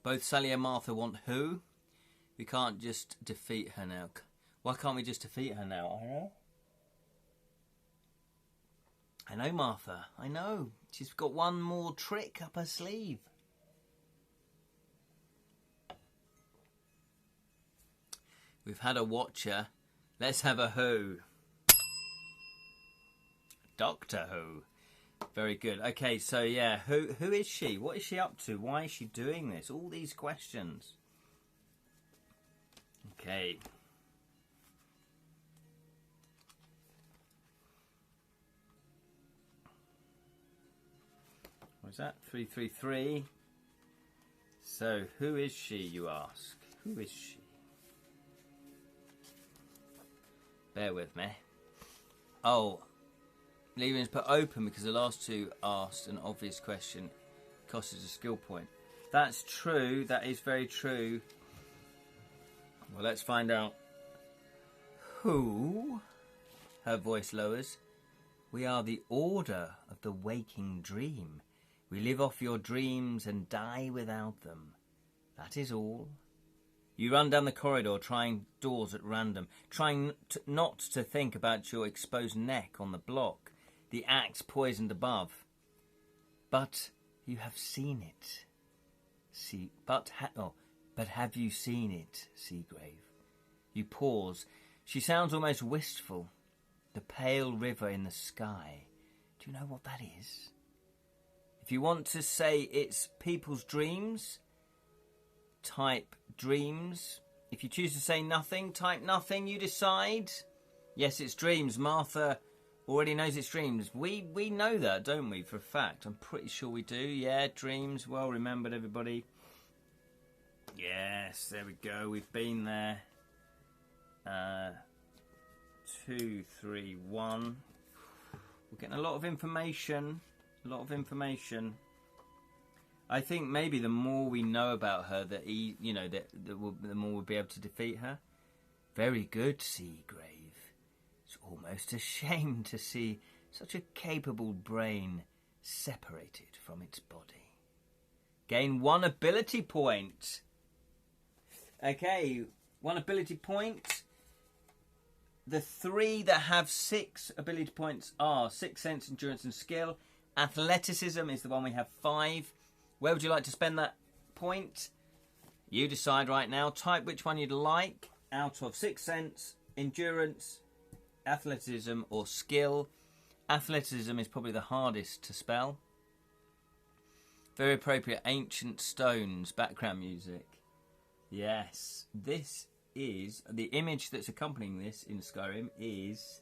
Both Sally and Martha want who. We can't just defeat her now. Why can't we just defeat her now? I know, Martha. I know. She's got one more trick up her sleeve. We've had a Watcher. Let's have a who. Doctor Who. Very good. Okay, so yeah, who is she? What is she up to? Why is she doing this? All these questions. Okay. What's that? 333. So, who is she, you ask? Who is she? Bear with me. Oh, leaving is put open because the last two asked an obvious question. Cost us a skill point. That's true. That is very true. Well, let's find out. Who? Her voice lowers. We are the Order of the Waking Dream. We live off your dreams and die without them. That is all. You run down the corridor, trying doors at random, trying not to think about your exposed neck on the block, the axe poisoned above. But you have seen it. But have you seen it, Seagrave? You pause. She sounds almost wistful. The pale river in the sky. Do you know what that is? If you want to say it's people's dreams, type dreams. If you choose to say nothing, type nothing. You decide. Yes, it's dreams. Martha already knows it's dreams. We know that, don't we, for a fact? I'm pretty sure we do. Yeah, dreams. Well remembered, everybody. Yes, there we go. We've been there. 2, 3, 1. We're getting a lot of information. A lot of information. I think maybe the more we know about her, the more we'll be able to defeat her. Very good, Seagrave. It's almost a shame to see such a capable brain separated from its body. Gain 1 ability point. Okay, 1 ability point. The 3 that have 6 ability points are Sixth Sense, Endurance and Skill. Athleticism is the one we have 5. Where would you like to spend that point? You decide right now. Type which one you'd like out of Sixth Sense, Endurance, Athleticism or Skill. Athleticism is probably the hardest to spell. Very appropriate. Ancient Stones, background music. Yes, this is the image that's accompanying this in Skyrim is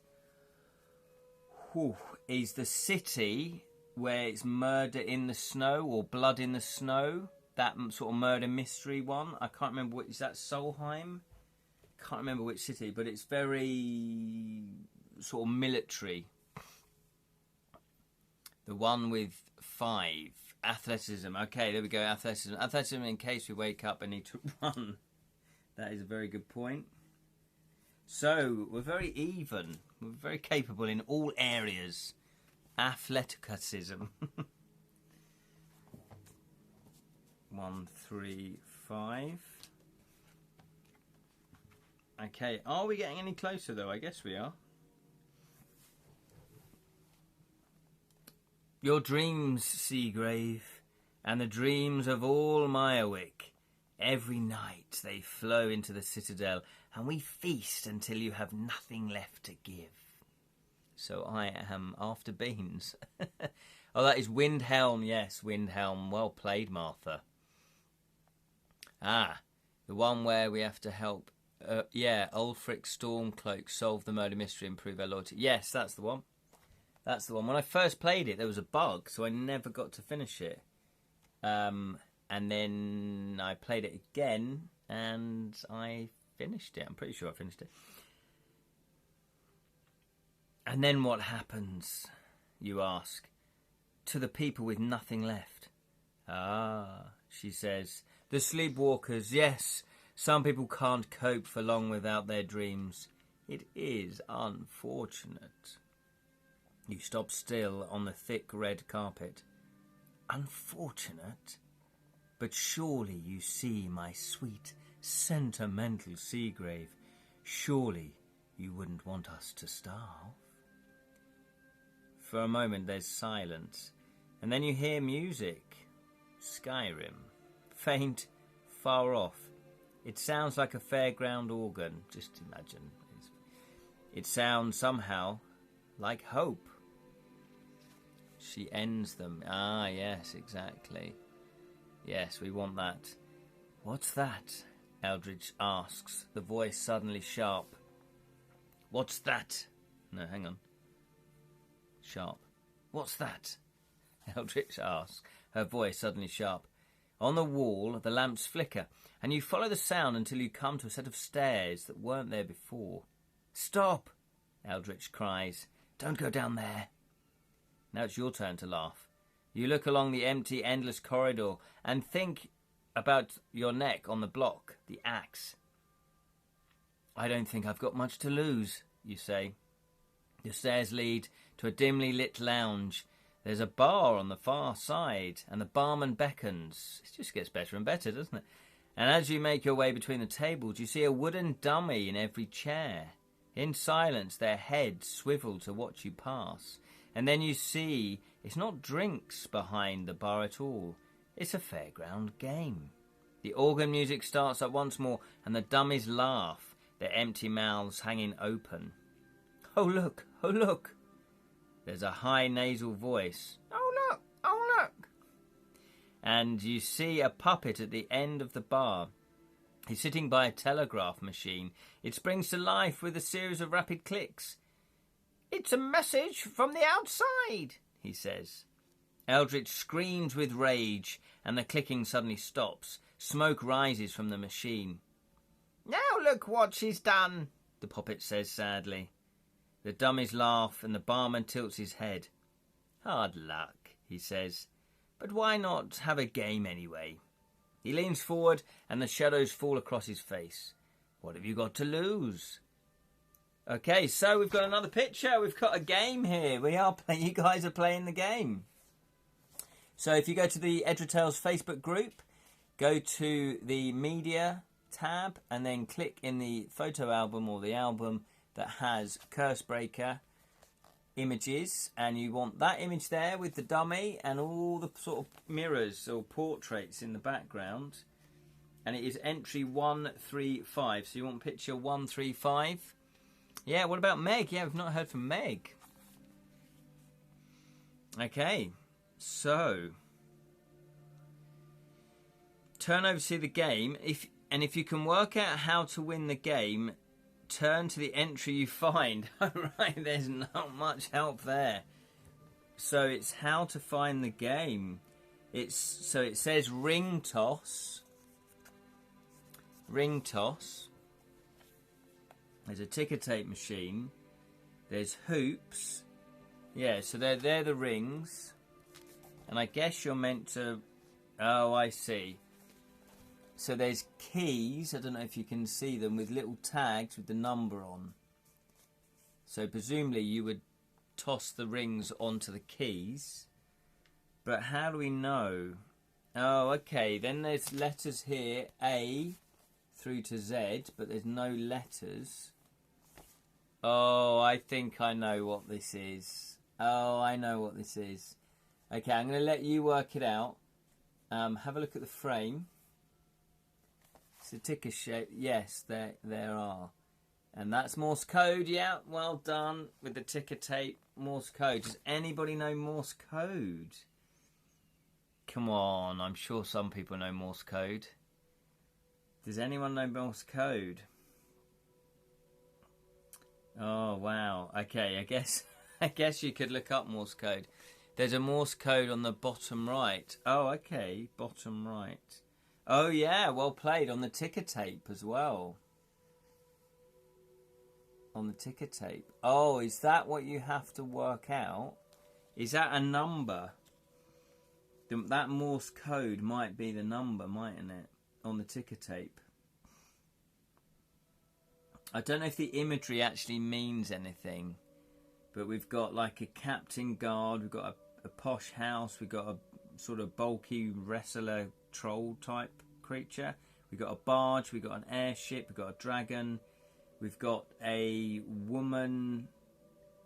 the city where it's murder in the snow or blood in the snow. That sort of murder mystery one. I can't remember which. Is that Solheim? Can't remember which city, but it's very sort of military. The one with 5. Athleticism. Okay, there we go. Athleticism. Athleticism in case we wake up and need to run. That is a very good point. So, we're very even. We're very capable in all areas. Athleticism. 1, 3, 5. Okay, are we getting any closer though? I guess we are. Your dreams, Seagrave, and the dreams of all Myowick. Every night they flow into the citadel, and we feast until you have nothing left to give. So I am after beans. Oh, that is Windhelm. Yes, Windhelm. Well played, Martha. Ah, the one where we have to help. Ulfric Stormcloak solve the murder mystery, improve our loyalty. Yes, that's the one. That's the one. When I first played it, there was a bug, so I never got to finish it. And then I played it again, and I finished it. I'm pretty sure I finished it. And then what happens, you ask, to the people with nothing left? Ah, she says, the sleepwalkers, yes, some people can't cope for long without their dreams. It is unfortunate. You stop still on the thick red carpet. Unfortunate? But surely you see, my sweet, sentimental Seagrave, surely you wouldn't want us to starve? For a moment there's silence, and then you hear music. Skyrim. Faint, far off. It sounds like a fairground organ, just imagine. It sounds somehow like hope. She ends them. Ah, yes, exactly. Yes, we want that. What's that? Eldridge asks, the voice suddenly sharp. What's that? No, hang on. Sharp. What's that? Eldridge asks, her voice suddenly sharp. On the wall, the lamps flicker, and you follow the sound until you come to a set of stairs that weren't there before. Stop! Eldridge cries. Don't go down there. Now it's your turn to laugh. You look along the empty, endless corridor and think about your neck on the block, the axe. I don't think I've got much to lose, you say. The stairs lead to a dimly lit lounge. There's a bar on the far side, and the barman beckons. It just gets better and better, doesn't it? And as you make your way between the tables, you see a wooden dummy in every chair. In silence, their heads swivel to watch you pass. And then you see it's not drinks behind the bar at all. It's a fairground game. The organ music starts up once more, and the dummies laugh, their empty mouths hanging open. Oh, look! Oh, look! There's a high nasal voice. Oh, look! Oh, look! And you see a puppet at the end of the bar. He's sitting by a telegraph machine. It springs to life with a series of rapid clicks. It's a message from the outside, he says. Eldridge screams with rage, and the clicking suddenly stops. Smoke rises from the machine. Now look what she's done, the puppet says sadly. The dummies laugh, and the barman tilts his head. Hard luck, he says. But why not have a game anyway? He leans forward, and the shadows fall across his face. What have you got to lose? Okay, so we've got another picture. We've got a game here. You guys are playing the game. So if you go to the Edra Tales Facebook group, go to the media tab, and then click in the photo album or the album that has Cursebreaker images, and you want that image there with the dummy and all the sort of mirrors or portraits in the background. And it is entry 135. So you want picture 135. Yeah, what about Meg? Yeah, we've not heard from Meg. Okay, so turn over to see the game. If you can work out how to win the game, turn to the entry you find. Alright, there's not much help there. So it's how to find the game. So it says ring toss. Ring toss. There's a ticker tape machine. There's hoops. Yeah, so they're the rings. And I guess you're meant to... Oh, I see. So there's keys. I don't know if you can see them, with little tags with the number on. So presumably you would toss the rings onto the keys. But how do we know? Oh, okay. Then there's letters here. A through to Z, but there's no letters. Oh, I think I know what this is. Oh, I know what this is. Okay, I'm going to let you work it out. Have a look at the frame. It's a ticker shape. Yes, there are. And that's Morse code. Yeah, well done with the ticker tape. Morse code. Does anybody know Morse code? Come on, I'm sure some people know Morse code. Does anyone know Morse code? Oh, wow. Okay, I guess you could look up Morse code. There's a Morse code on the bottom right. Oh, okay, bottom right. Oh, yeah, well played. On the ticker tape as well. On the ticker tape. Oh, is that what you have to work out? Is that a number? That Morse code might be the number, mightn't it? On the ticker tape. I don't know if the imagery actually means anything, but we've got like a captain guard, we've got a posh house, we've got a sort of bulky wrestler troll type creature, we've got a barge, we've got an airship, we've got a dragon, we've got a woman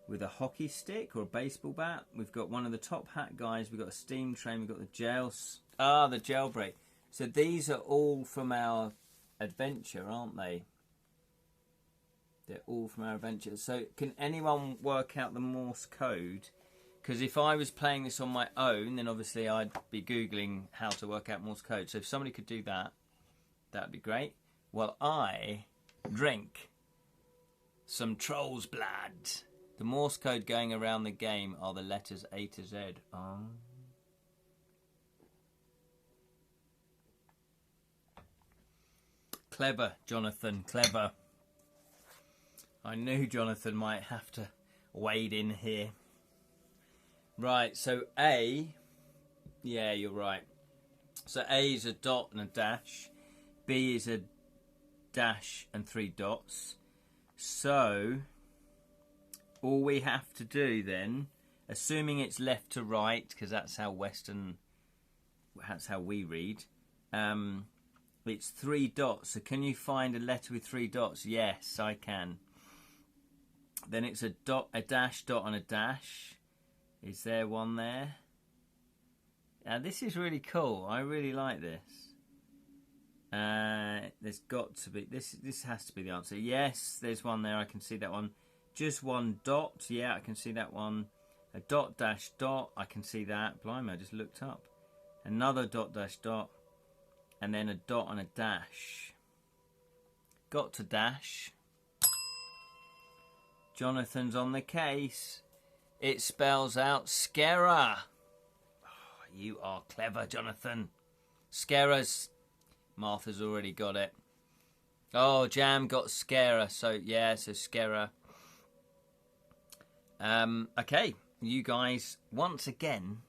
with a hockey stick or a baseball bat, we've got one of the top hat guys, we've got a steam train, we've got the the jailbreak. So these are all from our adventure, aren't they? They're all from our adventure. So can anyone work out the Morse code Because if I was playing this on my own, then obviously I'd be Googling how to work out Morse code. So if somebody could do that, that'd be great. Well, I drink some troll's blood. The Morse code going around the game are the letters A to Z. Oh. Clever, Jonathan, clever. I knew Jonathan might have to wade in here. Right, so A, yeah, you're right. So A is a dot and a dash. B is a dash and 3 dots. So all we have to do then, assuming it's left to right, because that's how we read, it's 3 dots. So can you find a letter with 3 dots? Yes, I can. Then it's a dot, a dash, dot and a dash. Is there one there? Now this is really cool. I really like this. There's got to be, this has to be the answer. Yes, there's one there. I can see that one. Just one dot. Yeah, I can see that one. A dot dash dot. I can see that. Blimey, I just looked up. Another dot dash dot. And then a dot and a dash. Got to dash. Jonathan's on the case. It spells out Scarra. Oh, you are clever, Jonathan. Scarra's. Martha's already got it. Oh, Jam got Scarra. So, yeah, so Scarra. Okay, you guys, once again,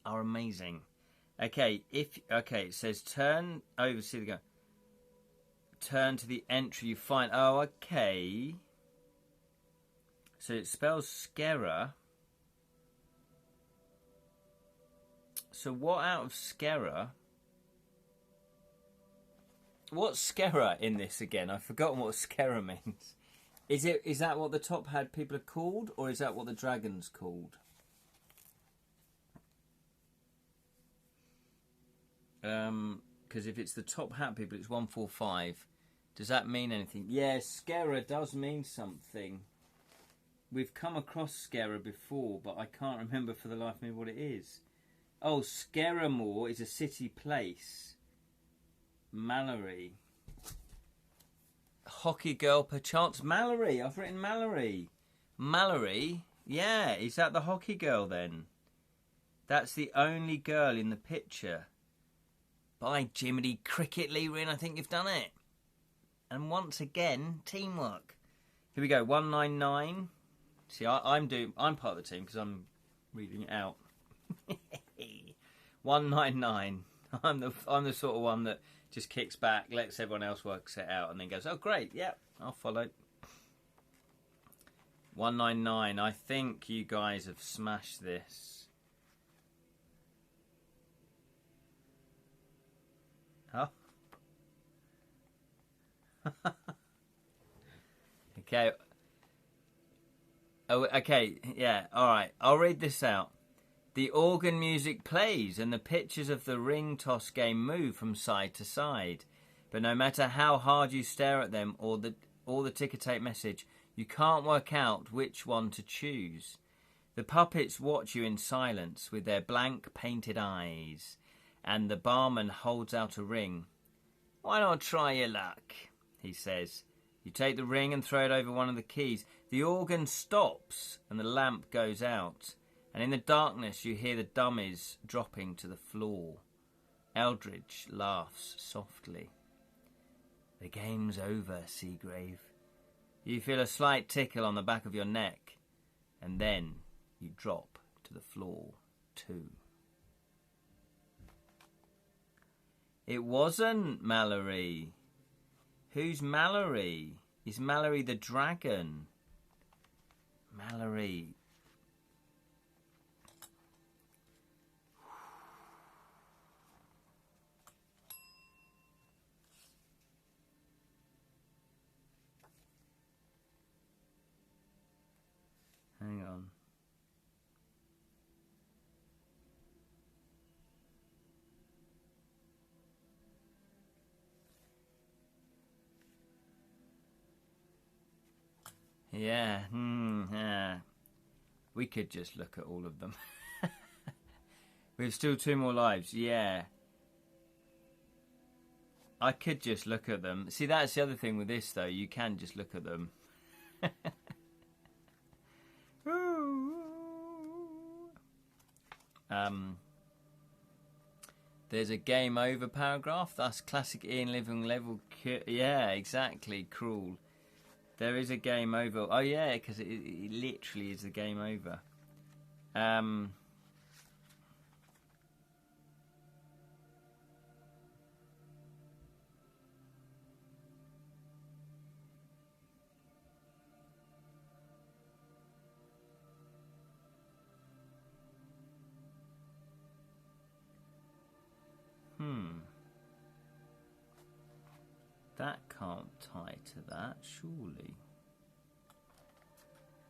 are amazing. Okay, it says turn over, see the go. Turn to the entry you find. Oh, okay. So it spells Scarra. So what out of Scarra? What's Scarra in this again? I've forgotten what Scarra means. Is that what the top hat people are called, or is that what the dragon's called? Because if it's the top hat people, it's 145. Does that mean anything? Yeah, Scarra does mean something. We've come across Scarra before, but I can't remember for the life of me what it is. Oh, Scarramore is a city place. Mallory. Hockey girl, perchance. Mallory. I've written Mallory. Mallory? Yeah, is that the hockey girl then? That's the only girl in the picture. By Jiminy Cricket, Lee Rin, I think you've done it. And once again, teamwork. Here we go, 199. See, I'm part of the team because I'm reading it out. 199. I'm the sort of one that just kicks back, lets everyone else work it out, and then goes, oh great, yeah, I'll follow. 199. I think you guys have smashed this. Oh. Okay. Oh, okay, yeah, alright. I'll read this out. The organ music plays and the pictures of the ring toss game move from side to side. But no matter how hard you stare at them or the ticker tape message, you can't work out which one to choose. The puppets watch you in silence with their blank painted eyes, and the barman holds out a ring. Why not try your luck? He says. You take the ring and throw it over one of the keys. The organ stops and the lamp goes out. And in the darkness you hear the dummies dropping to the floor. Eldridge laughs softly. The game's over, Seagrave. You feel a slight tickle on the back of your neck, and then you drop to the floor too. It wasn't Mallory. Who's Mallory? Is Mallory the dragon? Mallory. Hang on. Yeah, yeah. We could just look at all of them. We have still 2 more lives. Yeah. I could just look at them. See, that's the other thing with this, though. You can just look at them. There's a game over paragraph. That's classic Ian Living level. Yeah, exactly. Cruel. There is a game over. Oh, yeah, because it literally is the game over. That can't tie to that, surely.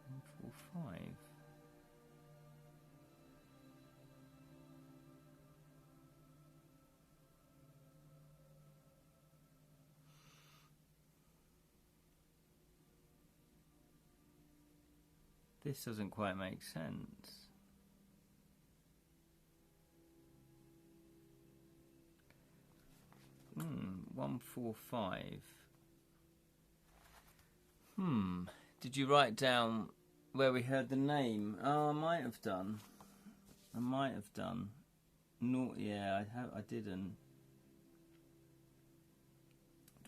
1, 4, 5. This doesn't quite make sense. 1, 4, 5. Did you write down where we heard the name? Oh, I might have done. No, yeah, I didn't.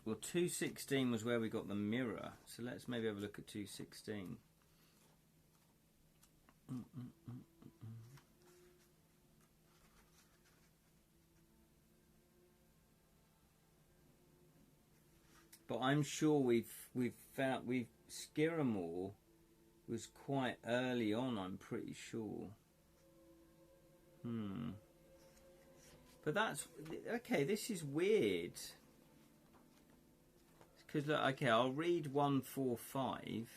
Well, 216 was where we got the mirror. So let's maybe have a look at 216. But I'm sure we've found Skirramore was quite early on. I'm pretty sure. But that's okay. This is weird. Because look, okay, I'll read 1, 4, 5,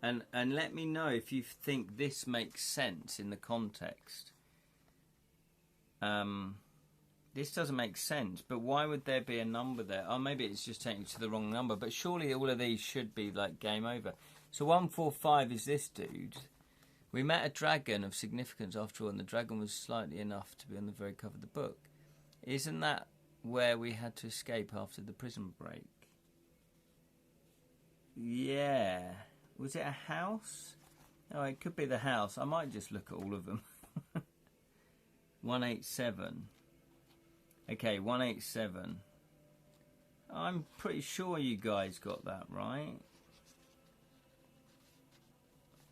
and let me know if you think this makes sense in the context. This doesn't make sense, but why would there be a number there? Oh, maybe it's just taking you to the wrong number, but surely all of these should be like game over. So 1, 4, 5 is this dude. We met a dragon of significance after all, and the dragon was slightly enough to be on the very cover of the book. Isn't that where we had to escape after the prison break? Yeah. Was it a house? Oh, it could be the house. I might just look at all of them. 187. Okay, 187. I'm pretty sure you guys got that right.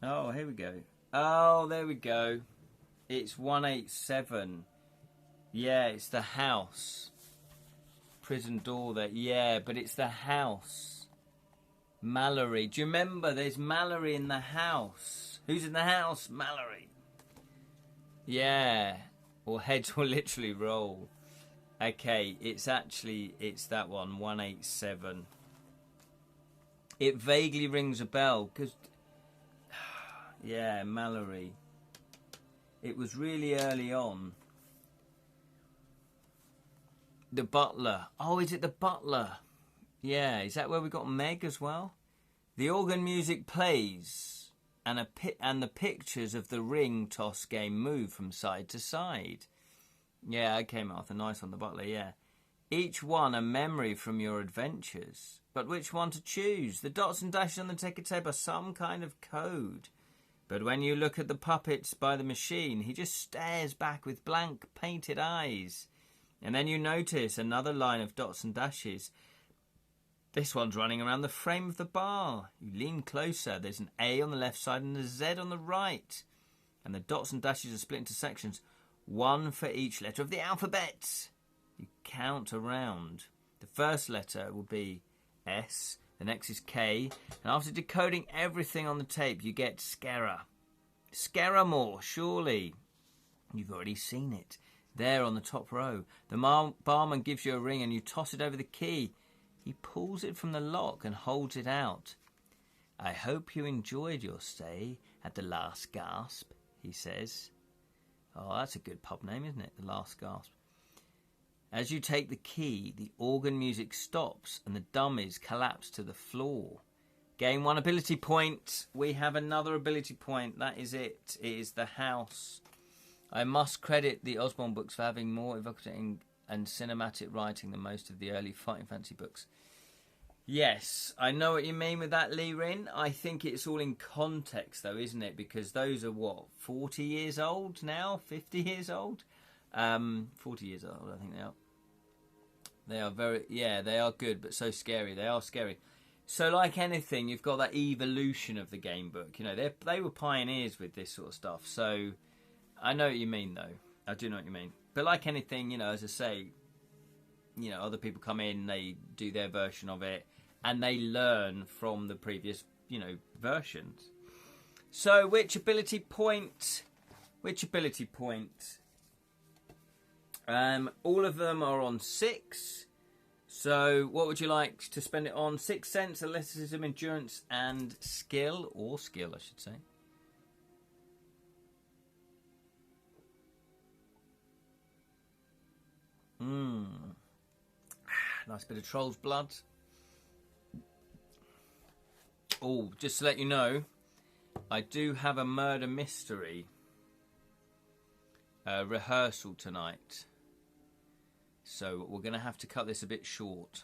Oh, here we go. Oh, there we go. It's 187. Yeah, it's the house. Prison door there. Yeah, but it's the house. Mallory. Do you remember there's Mallory in the house? Who's in the house? Mallory. Yeah. Or heads will literally roll. Okay, it's that one, 187. It vaguely rings a bell, because, yeah, Mallory. It was really early on. The butler. Oh, is it the butler? Yeah, is that where we got Meg as well? The organ music plays, and the pictures of the ring toss game move from side to side. Yeah, okay, Martha, nice on the butler, yeah. Each one a memory from your adventures. But which one to choose? The dots and dashes on the ticker tape are some kind of code. But when you look at the puppets by the machine, he just stares back with blank, painted eyes. And then you notice another line of dots and dashes. This one's running around the frame of the bar. You lean closer. There's an A on the left side and a Z on the right. And the dots and dashes are split into sections. One for each letter of the alphabet. You count around. The first letter will be S, the next is K, and after decoding everything on the tape, you get Skerra. Skerramore, surely. You've already seen it. There on the top row. The barman gives you a ring and you toss it over the key. He pulls it from the lock and holds it out. I hope you enjoyed your stay at the Last Gasp, he says. Oh, that's a good pub name, isn't it? The Last Gasp. As you take the key, the organ music stops and the dummies collapse to the floor. Gain 1 ability point. We have another ability point. That is it. It is the house. I must credit the Osborne books for having more evocative and cinematic writing than most of the early Fighting Fantasy books. Yes, I know what you mean with that, Lee Rin. I think it's all in context, though, isn't it? Because those are, 40 years old now? 50 years old? 40 years old, I think they are. They are they are good, but so scary. They are scary. So, like anything, you've got that evolution of the game book. You know, they were pioneers with this sort of stuff. So, I know what you mean, though. I do know what you mean. But like anything, you know, as I say, you know, other people come in, they do their version of it, and they learn from the previous, you know, versions. So, which ability point? All of them are on 6. So, what would you like to spend it on? 6 sense, athleticism, endurance, and skill. Or skill, I should say. Nice bit of troll's blood. Oh, just to let you know, I do have a murder mystery rehearsal tonight. So we're going to have to cut this a bit short.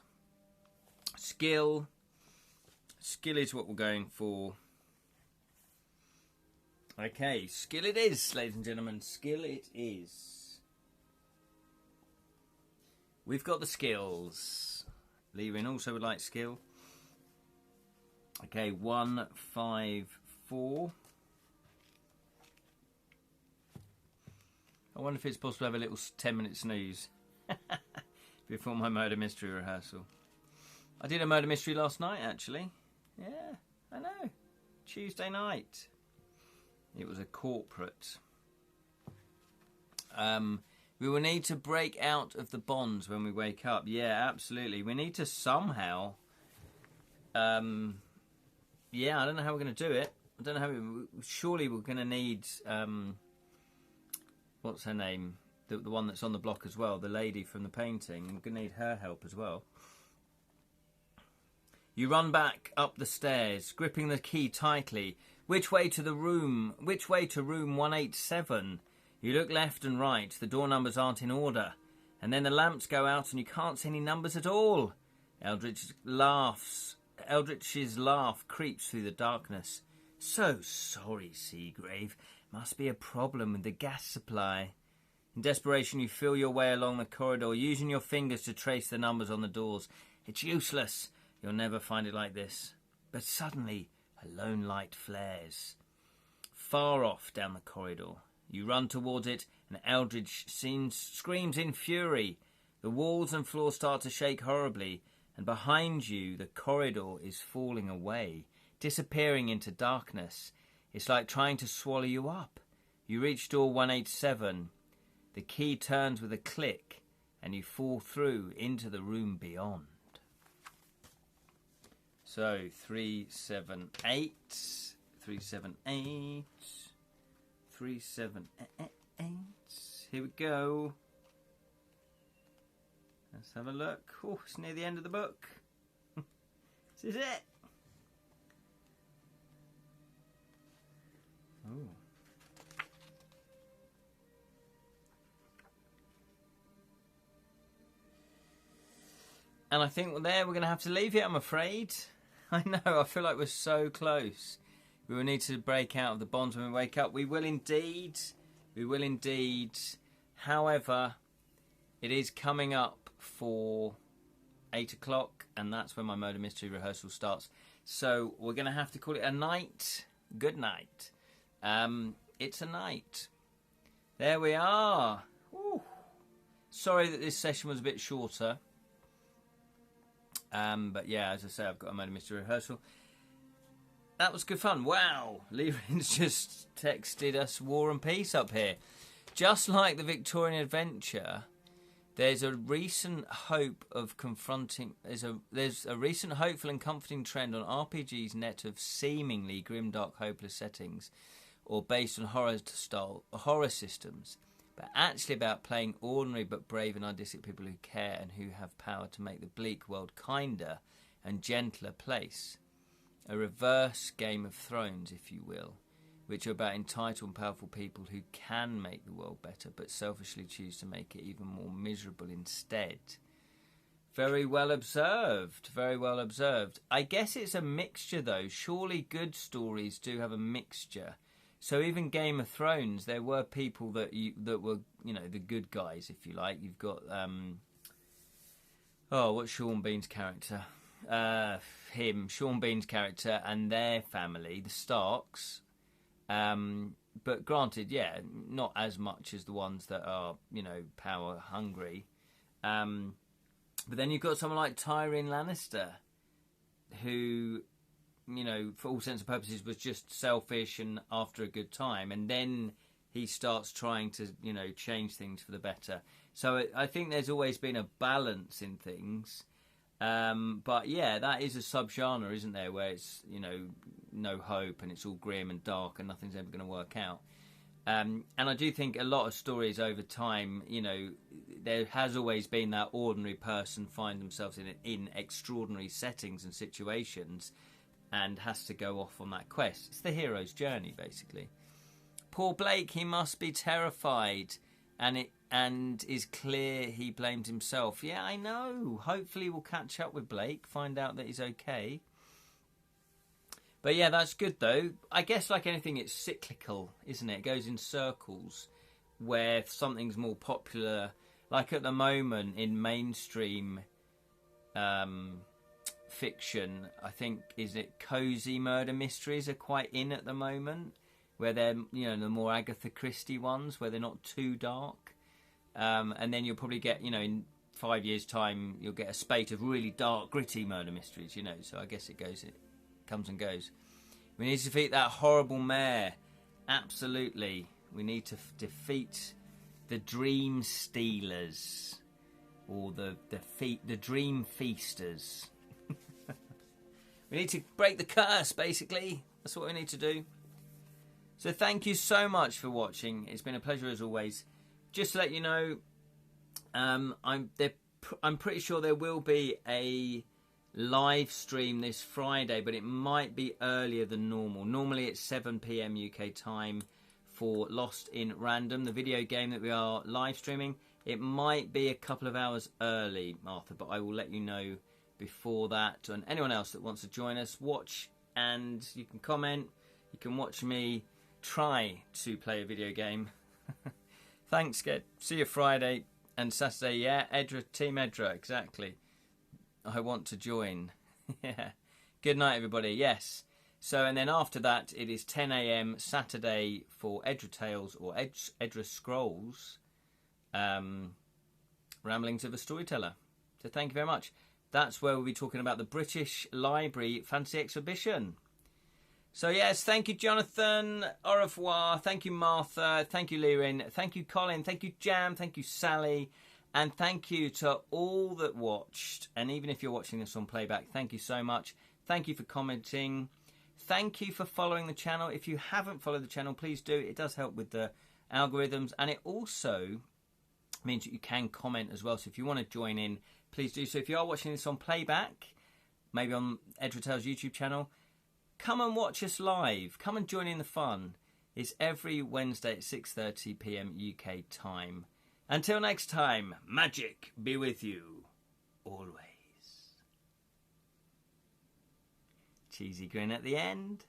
Skill. Skill is what we're going for. Okay, skill it is, ladies and gentlemen. Skill it is. We've got the skills. Lee Rin also would like skill. Okay, 1, 5, 4. I wonder if it's possible to have a little 10-minute snooze before my murder mystery rehearsal. I did a murder mystery last night, actually. Yeah, I know. Tuesday night. It was a corporate. We will need to break out of the bonds when we wake up. Yeah, absolutely. We need to somehow... yeah, I don't know how we're going to do it. I don't know how... Surely we're going to need... what's her name? The one that's on the block as well. The lady from the painting. We're going to need her help as well. You run back up the stairs, gripping the key tightly. Which way to the room? Which way to room 187? You look left and right. The door numbers aren't in order. And then the lamps go out and you can't see any numbers at all. Eldritch's laugh creeps through the darkness. So sorry, Seagrave. Must be a problem with the gas supply. In desperation, you feel your way along the corridor, using your fingers to trace the numbers on the doors. It's useless. You'll never find it like this. But suddenly, a lone light flares. Far off down the corridor. You run towards it, and Eldritch screams in fury. The walls and floor start to shake horribly, and behind you, the corridor is falling away, disappearing into darkness. It's like trying to swallow you up. You reach door 187. The key turns with a click, and you fall through into the room beyond. So, 378, 378, 378. Here we go. Let's have a look. Oh, it's near the end of the book. This is it. Oh. And I think there we're going to have to leave it, I'm afraid. I know, I feel like we're so close. We will need to break out of the bonds when we wake up. We will indeed. We will indeed. However, it is coming up for 8 o'clock, and that's when my murder mystery rehearsal starts. So we're going to have to call it a night. Good night. It's a night. There we are. Woo. Sorry that this session was a bit shorter. But yeah, as I say, I've got a murder mystery rehearsal. That was good fun. Wow. Lee Rin's just texted us War and Peace up here. Just like the Victorian Adventure, there's a recent hope of confronting... There's a recent hopeful and comforting trend on RPG's net of seemingly grimdark, hopeless settings, or based on horror systems, but actually about playing ordinary but brave and artistic people who care and who have power to make the bleak world kinder and gentler place. a reverse Game of Thrones, if you will, which are about entitled and powerful people who can make the world better but selfishly choose to make it even more miserable instead. Very well observed, very well observed. I guess it's a mixture, though. Surely good stories do have a mixture. So even Game of Thrones, there were people that were, you know, the good guys, if you like. You've got, what's Sean Bean's character? Sean Bean's character and their family, the Starks. But granted, yeah, not as much as the ones that are, you know, power hungry. But then you've got someone like Tyrion Lannister, who, you know, for all intents and purposes was just selfish and after a good time. And then he starts trying to, you know, change things for the better. So I think there's always been a balance in things. But yeah, that is a subgenre, isn't there, where it's, you know, no hope and it's all grim and dark and nothing's ever going to work out. And I do think a lot of stories over time, you know, there has always been that ordinary person find themselves in extraordinary settings and situations and has to go off on that quest. It's the hero's journey, basically. Poor Blake, he must be terrified, and is clear he blamed himself. Yeah, I know. Hopefully we'll catch up with Blake, find out that he's okay. But yeah, that's good though. I guess like anything, it's cyclical, isn't it? It goes in circles where if something's more popular, like at the moment in mainstream fiction, I think, is it cozy murder mysteries are quite in at the moment, where they're, you know, the more Agatha Christie ones, where they're not too dark. And then you'll probably get, you know, in 5 years' time, you'll get a spate of really dark, gritty murder mysteries, you know. So I guess it comes and goes. We need to defeat that horrible mayor. Absolutely. We need to defeat the dream stealers, or the dream feasters. We need to break the curse, basically. That's what we need to do. So thank you so much for watching. It's been a pleasure as always. Just to let you know, I'm pretty sure there will be a live stream this Friday, but it might be earlier than normal. Normally it's 7 PM UK time for Lost in Random, the video game that we are live streaming. It might be a couple of hours early, Martha, but I will let you know before that. And anyone else that wants to join us, watch, and you can comment. You can watch me try to play a video game. Thanks, Ged. See you Friday and Saturday. Yeah, Edra, Team Edra, exactly. I want to join. Yeah. Good night, everybody. Yes. So, and then after that, it is 10 AM Saturday for Edra Tales or Edra Scrolls, Ramblings of a Storyteller. So thank you very much. That's where we'll be talking about the British Library Fantasy Exhibition. So yes, thank you, Jonathan. Au revoir. Thank you, Martha. Thank you, Lirin. Thank you, Colin. Thank you, Jam. Thank you, Sally. And thank you to all that watched. And even if you're watching this on playback, thank you so much. Thank you for commenting. Thank you for following the channel. If you haven't followed the channel, please do. It does help with the algorithms. And it also means that you can comment as well. So if you want to join in, please do. So if you are watching this on playback, maybe on Edra Tales YouTube channel, come and watch us live. Come and join in the fun. It's every Wednesday at 6:30 PM UK time. Until next time, magic be with you always. Cheesy grin at the end.